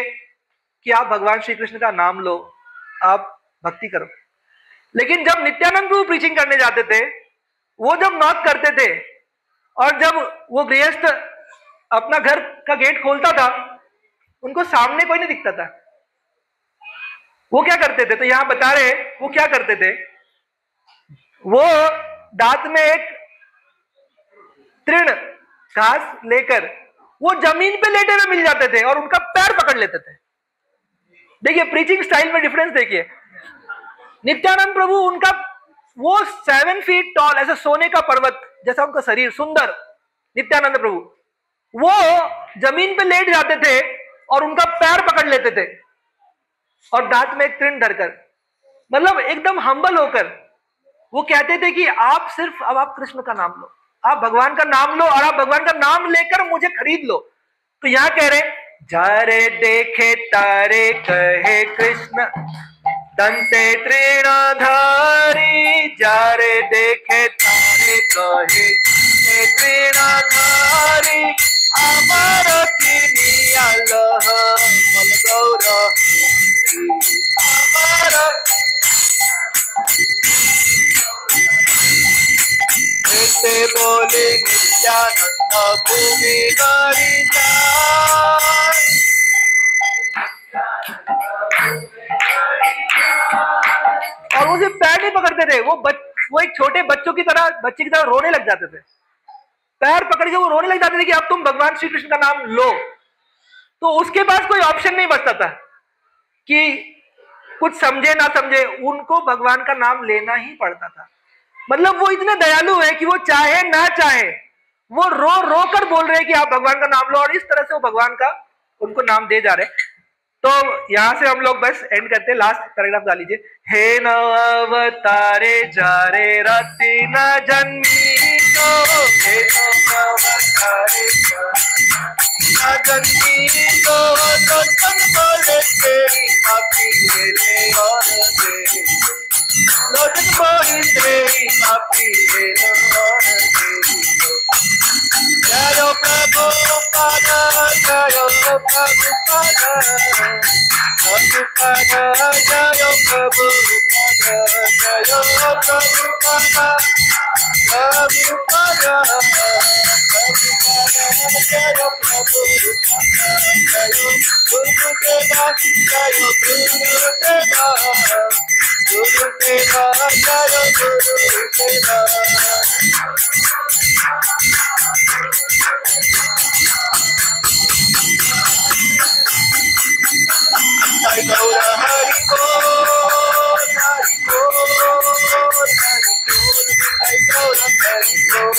कि आप भगवान श्री कृष्ण का नाम लो, आप भक्ति करो। लेकिन जब नित्यानंद प्रभु प्रीचिंग करने जाते थे, वो जब नॉक करते थे और जब वो गृहस्थ अपना घर का गेट खोलता था, उनको सामने कोई नहीं दिखता था। वो क्या करते थे? तो यहां बता रहे वो क्या करते थे। वो दांत में एक तृण घास लेकर वो जमीन पे लेटे हुए मिल जाते थे और उनका पैर पकड़ लेते थे। देखिए प्रीचिंग स्टाइल में डिफरेंस देखिए। नित्यानंद प्रभु उनका वो 7 फीट टॉल, ऐसे सोने का पर्वत जैसा उनका शरीर सुंदर, नित्यानंद प्रभु वो जमीन पे लेट जाते थे और उनका पैर पकड़ लेते थे और दांत में एक तृण धरकर, मतलब एकदम हम्बल होकर वो कहते थे कि आप सिर्फ अब आप कृष्ण का नाम लो, आप भगवान का नाम लो और आप भगवान का नाम लेकर मुझे खरीद लो। तो यहां कह रहे जारे देखे तारे कहे कृष्ण दंते तृणाधारी। जारे देखे तारे कहे तृणाधारी। अमर किनिया लह बल गौरा अमर। ऐसे बोले नित्यानंद भूमि गड़ी जाए। और उसे पैर नहीं पकड़ते थे, वो एक छोटे बच्चे की तरह रोने लग जाते थे। पैर पकड़ के वो रोने लग जाते थे कि अब तुम भगवान श्री कृष्ण का नाम लो। तो उसके पास कोई ऑप्शन नहीं बचता था कि कुछ समझे ना समझे, उनको भगवान का नाम लेना ही पड़ता था। मतलब वो इतने दयालु है कि वो चाहे ना चाहे वो रो रो कर बोल रहे हैं कि आप भगवान का नाम लो, और इस तरह से वो भगवान का उनको नाम दे जा रहे। तो यहां से हम लोग बस एंड करते, लास्ट पैराग्राफ गा लीजिए। हे न अवतारे जारे रति न जन्मी तो, हे न अवतारे न जन्मी तो लोचन बोले तेरी पापी ले और दे। लोचन बोली तेरी पापी ले और दे। जय प्रभु पाद जय प्रभु पाद प्रभु पाद जय प्रभु पाद जय प्रभु पाद प्रभु पाद प्रभु पाद जय प्रभु जय गुरुदेवा जय गुरुदेवा गुरुदेवा जय गुरुदेवा। हरि बोल हरि बोल हरि बोल हरि बोल हरि बोल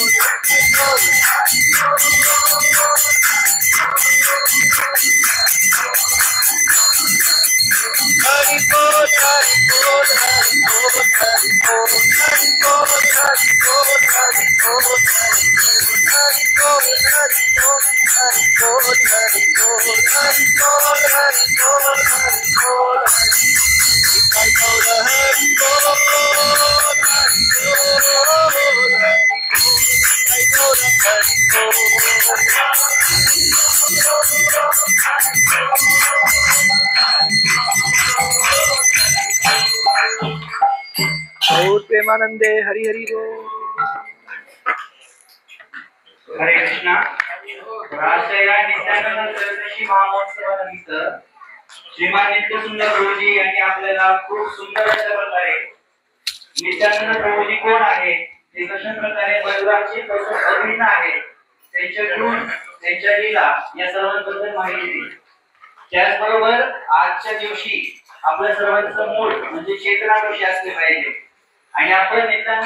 हरि बोल गौर प्रेमानंदे हरि हरि बोल। हरे कृष्णा। आजच्या या नित्यानंद चतुर्दशी महोत्सवानिमित्त श्रीमान नित्य सुंदर प्रभूजी यांनी आपल्याला खूप सुंदर अशा प्रकारे नित्यानंद प्रभूजी कोण आहे, ते कशा प्रकारे मयुराचे कसं अभिन्न आहे, त्यांचे गुण, त्यांच्या लीला या सर्वांबद्दल माहिती दिली। त्याचबरोबर आजच्या दिवशी आपल्या सर्वांचं मूळ म्हणजे चेतना कशी असली पाहिजे आणि आपण नित्यानंद